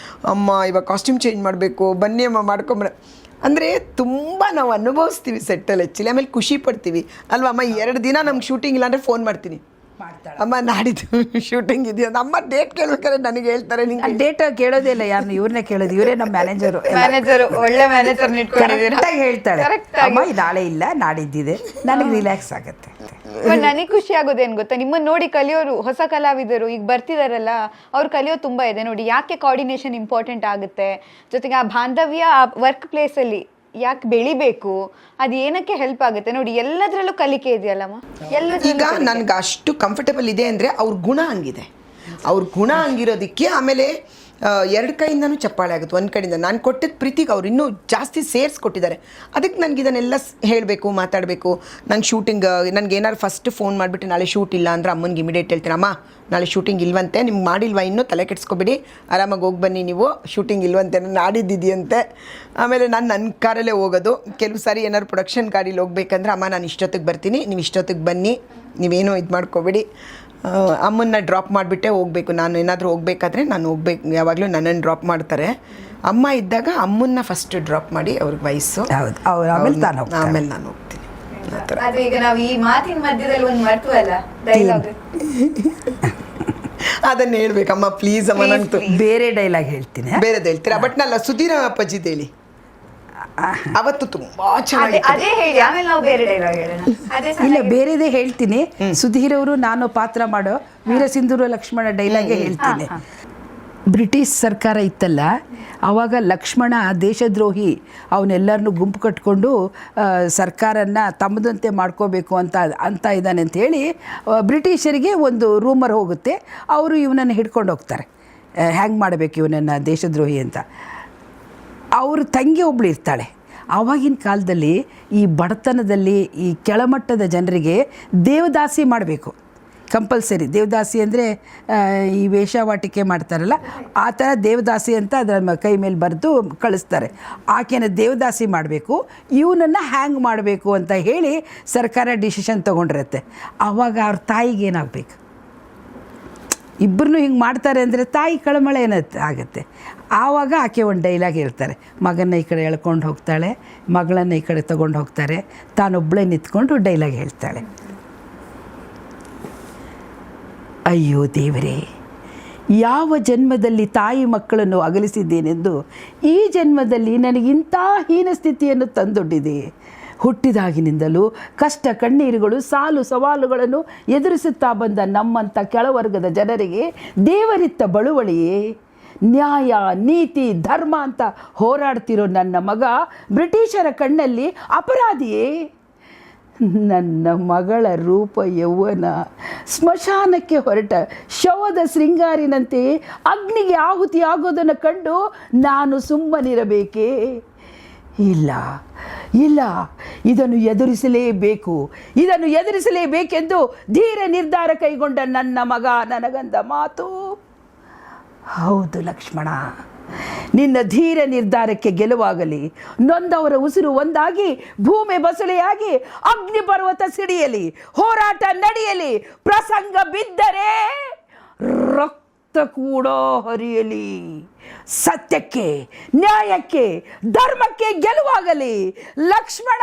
ಅಮ್ಮ ಇವಾಗ ಕಾಸ್ಟ್ಯೂಮ್ ಚೇಂಜ್ ಮಾಡಬೇಕು, ಬನ್ನಿ ಅಮ್ಮ ಮಾಡ್ಕೊಂಬ ಅಂದರೆ ತುಂಬ ನಾವು ಅನುಭವಿಸ್ತೀವಿ ಸೆಟ್ಟಲ್ಲಿ ಆ್ಯಕ್ಚುಲಿ. ಆಮೇಲೆ ಖುಷಿ ಪಡ್ತೀವಿ ಅಲ್ವಾ ಅಮ್ಮ. 2 ದಿನ ನಮ್ಗೆ ಶೂಟಿಂಗ್ ಇಲ್ಲ ಅಂದರೆ ಫೋನ್ ಮಾಡ್ತೀನಿ, ಅಮ್ಮ ನಾಡಿದ್ದು ಶೂಟಿಂಗ್ ಇದೆಯಾ ಅಂತ. ಅಮ್ಮ ಡೇಟ್ ಕೇಳ್ಬೇಕಾದ್ರೆ ನನಗೆ ಹೇಳ್ತಾರೆ, ನಿಂಗೆ ಡೇಟ್ ಕೇಳೋದೇ ಇಲ್ಲ, ಯಾರನ್ನ ಇವ್ರನ್ನೇ ಕೇಳೋದು, ಇವರೇ ನಮ್ಮ ಮ್ಯಾನೇಜರು. ಒಳ್ಳೆ ಮ್ಯಾನೇಜರ್ ಕರೆಕ್ಟಾಗಿ ಹೇಳ್ತಾಳೆ, ಅಮ್ಮ ನಾಳೆ ಇಲ್ಲ ನಾಡಿದ್ದಿದೆ, ನನಗೆ ರಿಲ್ಯಾಕ್ಸ್ ಆಗುತ್ತೆ. ನನಗೆ ಖುಷಿ ಆಗೋದೇನು ಗೊತ್ತಾ, ನಿಮ್ಮನ್ನು ನೋಡಿ ಕಲಿಯೋರು ಹೊಸ ಕಲಾವಿದರು ಈಗ ಬರ್ತಿದಾರಲ್ಲ, ಅವ್ರು ಕಲಿಯೋದು ತುಂಬ ಇದೆ ನೋಡಿ. ಯಾಕೆ ಕೋಆರ್ಡಿನೇಷನ್ ಇಂಪಾರ್ಟೆಂಟ್ ಆಗುತ್ತೆ, ಜೊತೆಗೆ ಆ ಬಾಂಧವ್ಯ ಆ ವರ್ಕ್ ಪ್ಲೇಸಲ್ಲಿ ಯಾಕೆ ಬೆಳಿಬೇಕು, ಅದು ಏನಕ್ಕೆ ಹೆಲ್ಪ್ ಆಗುತ್ತೆ ನೋಡಿ. ಎಲ್ಲದರಲ್ಲೂ ಕಲಿಕೆ ಇದೆಯಲ್ಲಮ್ಮ. ಈಗ ನನ್ಗೆ ಅಷ್ಟು ಕಂಫರ್ಟೇಬಲ್ ಇದೆ ಅಂದರೆ ಅವ್ರ ಗುಣ ಹಂಗಿದೆ, ಅವ್ರ ಗುಣ ಹಂಗಿರೋದಕ್ಕೆ. ಆಮೇಲೆ 2 ಕೈಯಿಂದನೂ ಚಪ್ಪಾಳೆ ಆಗುತ್ತೆ. ಒಂದು ಕಡೆಯಿಂದ ನಾನು ಕೊಟ್ಟಿದ್ದ ಪ್ರೀತಿಗೆ ಅವ್ರು ಇನ್ನೂ ಜಾಸ್ತಿ ಸೇರಿಸ್ಕೊಟ್ಟಿದ್ದಾರೆ. ಅದಕ್ಕೆ ನನಗೆ ಇದನ್ನೆಲ್ಲ ಹೇಳಬೇಕು, ಮಾತಾಡಬೇಕು. ನಂಗೆ ಶೂಟಿಂಗ್ ನನಗೆ ಏನಾದ್ರು ಫಸ್ಟ್ ಫೋನ್ ಮಾಡಿಬಿಟ್ಟು ನಾಳೆ ಶೂಟ್ ಇಲ್ಲ ಅಂದರೆ ಅಮ್ಮನಿಗೆ ಇಮಿಡಿಯೇಟ್ ಹೇಳ್ತೀನಿ, ಅಮ್ಮ ನಾಳೆ ಶೂಟಿಂಗ್ ಇಲ್ವಂತೆ, ನಿಮ್ಗೆ ಮಾಡಿಲ್ವಾ ಇನ್ನೂ ತಲೆ ಕೆಡಿಸ್ಕೊಬೇಡಿ, ಆರಾಮಾಗಿ ಹೋಗಿ ಬನ್ನಿ, ನೀವು ಶೂಟಿಂಗ್ ಇಲ್ವಂತೆ, ನಾಡಿದ್ದಿದೆಯಂತೆ. ಆಮೇಲೆ ನಾನು ನನ್ನ ಕಾರಲ್ಲೇ ಹೋಗೋದು. ಕೆಲವು ಸಾರಿ ಏನಾದ್ರು ಪ್ರೊಡಕ್ಷನ್ ಗಾಡೀಲಿ ಹೋಗ್ಬೇಕಂದ್ರೆ ಅಮ್ಮ ನಾನು ಇಷ್ಟೊತ್ತಿಗೆ ಬರ್ತೀನಿ, ನೀವು ಇಷ್ಟೊತ್ತಿಗೆ ಬನ್ನಿ, ನೀವೇನೂ ಇದು ಮಾಡ್ಕೋಬೇಡಿ. ಅಮ್ಮನ್ನ ಡ್ರಾಪ್ ಮಾಡಿಬಿಟ್ಟೆ ಹೋಗಬೇಕು. ನಾನು ಏನಾದರೂ ಹೋಗ್ಬೇಕಾದ್ರೆ ನಾನು ಹೋಗ್ಬೇಕು, ಯಾವಾಗಲೂ ನನ್ನನ್ನು ಡ್ರಾಪ್ ಮಾಡ್ತಾರೆ. ಅಮ್ಮ ಇದ್ದಾಗ ಅಮ್ಮನ್ನ ಫಸ್ಟ್ ಡ್ರಾಪ್ ಮಾಡಿ ಅವ್ರಿಗೆ ವಯಸ್ಸು, ಆಮೇಲೆ ನಾನು ಹೋಗ್ತೀನಿ. ಈಗ ನಾವು ಈ ಮಾತಿನ ಮಧ್ಯದಲ್ಲಿ ಒಂದು ಮರ್ತವಲ್ಲ ಡೈಲಾಗ್, ಅದನ್ನ ಹೇಳ್ಬೇಕಮ್ಮ ಪ್ಲೀಸ್ ಅಮ್ಮ. ನಂತು ಬೇರೆ ಡೈಲಾಗ್ ಹೇಳ್ತೀನಿ, ಬೇರೆದು ಹೇಳ್ತೀರಾ, ಬಟ್ ನಲ್ಲ ಸುಧೀರ ಅಪ್ಪಾಜಿದು ಹೇಳಿ. ಅವತ್ತು ತುಂಬಾ ಅದೇ ಚೆನ್ನಾಗಿ ಅದೇ ಹೇಳಿ, ಆಮೇಲೆ ನಾವು ಬೇರೆ ಡೈಲಾಗ್ ಹೇಳೋಣ. ಅದೇ ಇಲ್ಲ ಬೇರೆದೇ ಹೇಳ್ತೀನಿ. ಸುಧೀರ್ ಅವರು ನಾನು ಪಾತ್ರ ಮಾಡೋ ವೀರಸಿಂಧೂರ ಲಕ್ಷ್ಮಣ ಡೈಲಾಗೆ ಹೇಳ್ತೀನಿ. ಬ್ರಿಟಿಷ್ ಸರ್ಕಾರ ಇತ್ತಲ್ಲ, ಆವಾಗ ಲಕ್ಷ್ಮಣ ದೇಶದ್ರೋಹಿ, ಅವನ್ನೆಲ್ಲರನ್ನೂ ಗುಂಪು ಕಟ್ಕೊಂಡು ಸರ್ಕಾರನ ತಮ್ಮದಂತೆ ಮಾಡ್ಕೋಬೇಕು ಅಂತ ಇದ್ದಾನೆ ಅಂತ ಹೇಳಿ ಬ್ರಿಟಿಷರಿಗೆ ಒಂದು ರೂಮರ್ ಹೋಗುತ್ತೆ. ಅವರು ಇವನನ್ನು ಹಿಡ್ಕೊಂಡು ಹೋಗ್ತಾರೆ, ಹ್ಯಾಂಗ್ ಮಾಡಬೇಕು ಇವನನ್ನು ದೇಶದ್ರೋಹಿ ಅಂತ. ಅವ್ರ ತಂಗಿ ಒಬ್ಳು ಇರ್ತಾಳೆ. ಆವಾಗಿನ ಕಾಲದಲ್ಲಿ ಈ ಬಡತನದಲ್ಲಿ ಈ ಕೆಳಮಟ್ಟದ ಜನರಿಗೆ ದೇವದಾಸಿ ಮಾಡಬೇಕು, ಕಂಪಲ್ಸರಿ. ದೇವದಾಸಿ ಅಂದರೆ ಈ ವೇಷವಾಟಿಕೆ ಮಾಡ್ತಾರಲ್ಲ, ಆ ಥರ ದೇವದಾಸಿ ಅಂತ ಅದರ ಕೈ ಮೇಲೆ ಬರೆದು ಕಳಿಸ್ತಾರೆ. ಆಕೆನ ದೇವದಾಸಿ ಮಾಡಬೇಕು, ಇವನನ್ನು ಹ್ಯಾಂಗ್ ಮಾಡಬೇಕು ಅಂತ ಹೇಳಿ ಸರ್ಕಾರ ಡಿಸಿಷನ್ ತೊಗೊಂಡಿರುತ್ತೆ. ಆವಾಗ ಅವ್ರ ತಾಯಿಗೆ ಏನಾಗಬೇಕು? ಇಬ್ಬರನ್ನೂ ಹಿಂಗೆ ಮಾಡ್ತಾರೆ ಅಂದರೆ ತಾಯಿ ಕಳಮಳೆ ಆಗುತ್ತೆ. ಆವಾಗ ಆಕೆ ಒಂದು ಡೈಲಾಗ್ ಹೇಳ್ತಾರೆ, ಮಗನ ಈ ಕಡೆ ಎಳ್ಕೊಂಡು ಹೋಗ್ತಾಳೆ, ಮಗಳನ್ನು ಈ ಕಡೆ ತೊಗೊಂಡು ಹೋಗ್ತಾರೆ, ತಾನೊಬ್ಬಳೇ ನಿಂತ್ಕೊಂಡು ಡೈಲಾಗ್ ಹೇಳ್ತಾಳೆ. ಅಯ್ಯೋ ದೇವರೇ, ಯಾವ ಜನ್ಮದಲ್ಲಿ ತಾಯಿ ಮಕ್ಕಳನ್ನು ಅಗಲಿಸಿದ್ದೇನೆಂದು ಈ ಜನ್ಮದಲ್ಲಿ ನನಗಿಂಥ ಹೀನ ಸ್ಥಿತಿಯನ್ನು ತಂದೊಡ್ಡಿದೆ. ಹುಟ್ಟಿದಾಗಿನಿಂದಲೂ ಕಷ್ಟ ಕಣ್ಣೀರುಗಳು ಸಾಲು ಸವಾಲುಗಳನ್ನು ಎದುರಿಸುತ್ತಾ ಬಂದ ನಮ್ಮಂಥ ಕೆಳವರ್ಗದ ಜನರಿಗೆ ದೇವರಿತ್ತ ಬಳುವಳಿಯೇ, ನ್ಯಾಯ ನೀತಿ ಧರ್ಮ ಅಂತ ಹೋರಾಡ್ತಿರೋ ನನ್ನ ಮಗ ಬ್ರಿಟಿಷರ ಕಣ್ಣಲ್ಲಿ ಅಪರಾಧಿಯೇ. ನನ್ನ ಮಗಳ ರೂಪ ಯೌವನ ಸ್ಮಶಾನಕ್ಕೆ ಹೊರಟ ಶವದ ಶೃಂಗಾರಿನಂತೆ ಅಗ್ನಿಗೆ ಆಹುತಿ ಆಗೋದನ್ನು ಕಂಡು ನಾನು ಸುಮ್ಮನಿರಬೇಕೇ? ಇಲ್ಲ ಇಲ್ಲ, ಇದನ್ನು ಎದುರಿಸಲೇಬೇಕೆಂದು ಧೀರ ನಿರ್ಧಾರ ಕೈಗೊಂಡ ನನ್ನ ಮಗ ನನಗಂದ ಮಾತು. ಹೌದು ಲಕ್ಷ್ಮಣ, ನಿನ್ನ ಧೀರ ನಿರ್ಧಾರಕ್ಕೆ ಗೆಲುವಾಗಲಿ. ನೊಂದವರ ಉಸಿರು ಒಂದಾಗಿ ಭೂಮಿ ಬಸಳೆಯಾಗಿ ಅಗ್ನಿ ಪರ್ವತ ಸಿಡಿಯಲಿ, ಹೋರಾಟ ನಡೆಯಲಿ, ಪ್ರಸಂಗ ಬಿದ್ದರೆ ರಕ್ತ ಕೂಡ ಹರಿಯಲಿ. ಸತ್ಯಕ್ಕೆ ನ್ಯಾಯಕ್ಕೆ ಧರ್ಮಕ್ಕೆ ಗೆಲುವಾಗಲಿ ಲಕ್ಷ್ಮಣ.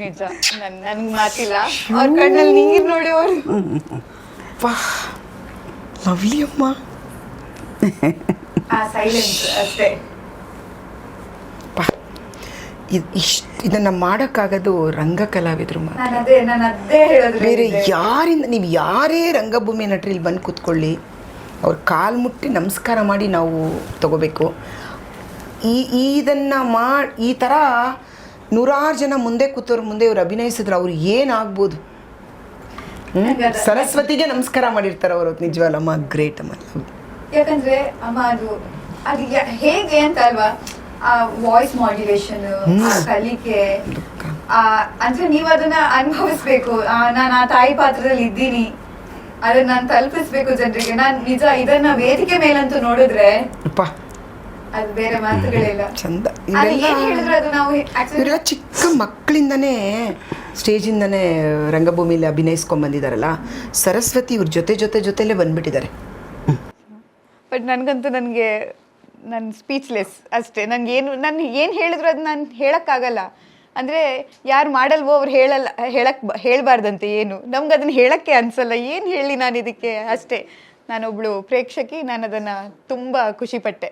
ನಿಜ, ನನ್ಗೆ ಮಾತಿಲ್ಲ. ಅವ್ರ ಕಣ್ಣಲ್ಲಿ ನೀರು ನೋಡಿ ಅವರು. ಲವ್ಲಿ ಅಮ್ಮ. ಆ ಸೈಲೆನ್ಸ್ ಅಷ್ಟೇ. ಇದನ್ನ ಮಾಡೋಕ್ಕಾಗೋದು ರಂಗ ಕಲಾವಿದರು ಮಾತ್ರ. ನಾನು ಅದೇ ಹೇಳೋದು. ಬೇರೆ ಯಾರಿಂದ, ನೀವು ಯಾರೇ ರಂಗಭೂಮಿ ನಟರಲ್ಲಿ ಬಂದು ಕೂತ್ಕೊಳ್ಳಿ, ಅವ್ರ ಕಾಲು ಮುಟ್ಟಿ ನಮಸ್ಕಾರ ಮಾಡಿ ನಾವು ತಗೋಬೇಕು. ಇದನ್ನು ಈ ಥರ ನೂರಾರು ಜನ ಮುಂದೆ ಕೂತವ್ರ ಮುಂದೆ ಇವ್ರು ಅಭಿನಯಿಸಿದ್ರೆ ಅವ್ರು ಏನಾಗ್ಬೋದು? ಸರಸ್ವತಿಗೆ ನಮಸ್ಕಾರ ಮಾಡಿರ್ತಾರೆ ಅವರು. ನಿಜವಲ್ಲಮ್ಮ, ಗ್ರೇಟ್ ಅಮ್ಮ. ಯಾಕಂದ್ರೆ ಅಮ್ಮ ಅದು ಹೇಗೆ ಅಂತ ಅಲ್ವಾ, ವಾಯ್ಸ್ ಮಾಡ್ಯುಲೇಷನ್, ಕಲಿಕೆ, ಅಂದ್ರೆ ನೀವು ಅದನ್ನ ಅನುಭವಿಸ್ಬೇಕು. ನಾನು ಆ ತಾಯಿ ಪಾತ್ರದಲ್ಲಿ ಇದ್ದೀನಿ, ಅದನ್ನ ನಾನು ತಲುಪಿಸ್ಬೇಕು ಜನರಿಗೆ. ನಾನು ನಿಜ ಇದನ್ನ ವೇದಿಕೆ ಮೇಲಂತೂ ನೋಡಿದ್ರೆ ಅದು ಬೇರೆ ಮಾತುಗಳಿಲ್ಲ. ಚಂದ. ಹೇಳಿದ್ರೆ ಅದು ನಾವು ಇವರೆಲ್ಲ ಚಿಕ್ಕ ಮಕ್ಕಳಿಂದನೇ ಸ್ಟೇಜಿಂದನೇ ರಂಗಭೂಮಿಲಿ ಅಭಿನಯಿಸ್ಕೊಂಡ್ ಬಂದಿದ್ದಾರಲ್ಲ. ಸರಸ್ವತಿ ಇವ್ರ ಜೊತೆಲೇ ಬಂದ್ಬಿಟ್ಟಿದ್ದಾರೆ. ಬಟ್ ನನಗೆ ನಾನು ಸ್ಪೀಚ್ಲೆಸ್ ಅಷ್ಟೇ. ನಾನು ಏನು ಹೇಳಿದ್ರು ಅದು ನಾನು ಹೇಳೋಕ್ಕಾಗಲ್ಲ. ಅಂದರೆ ಯಾರು ಮಾಡಲ್ವೋ ಅವ್ರು ಹೇಳಬಾರ್ದಂತೆ ಏನು. ನಮ್ಗೆ ಅದನ್ನು ಹೇಳೋಕ್ಕೆ ಅನಿಸಲ್ಲ. ಏನು ಹೇಳಿ ನಾನು ಇದಕ್ಕೆ ಅಷ್ಟೇ. ನಾನೊಬ್ಳು ಪ್ರೇಕ್ಷಕಿ, ನಾನು ಅದನ್ನು ತುಂಬ ಖುಷಿಪಟ್ಟೆ.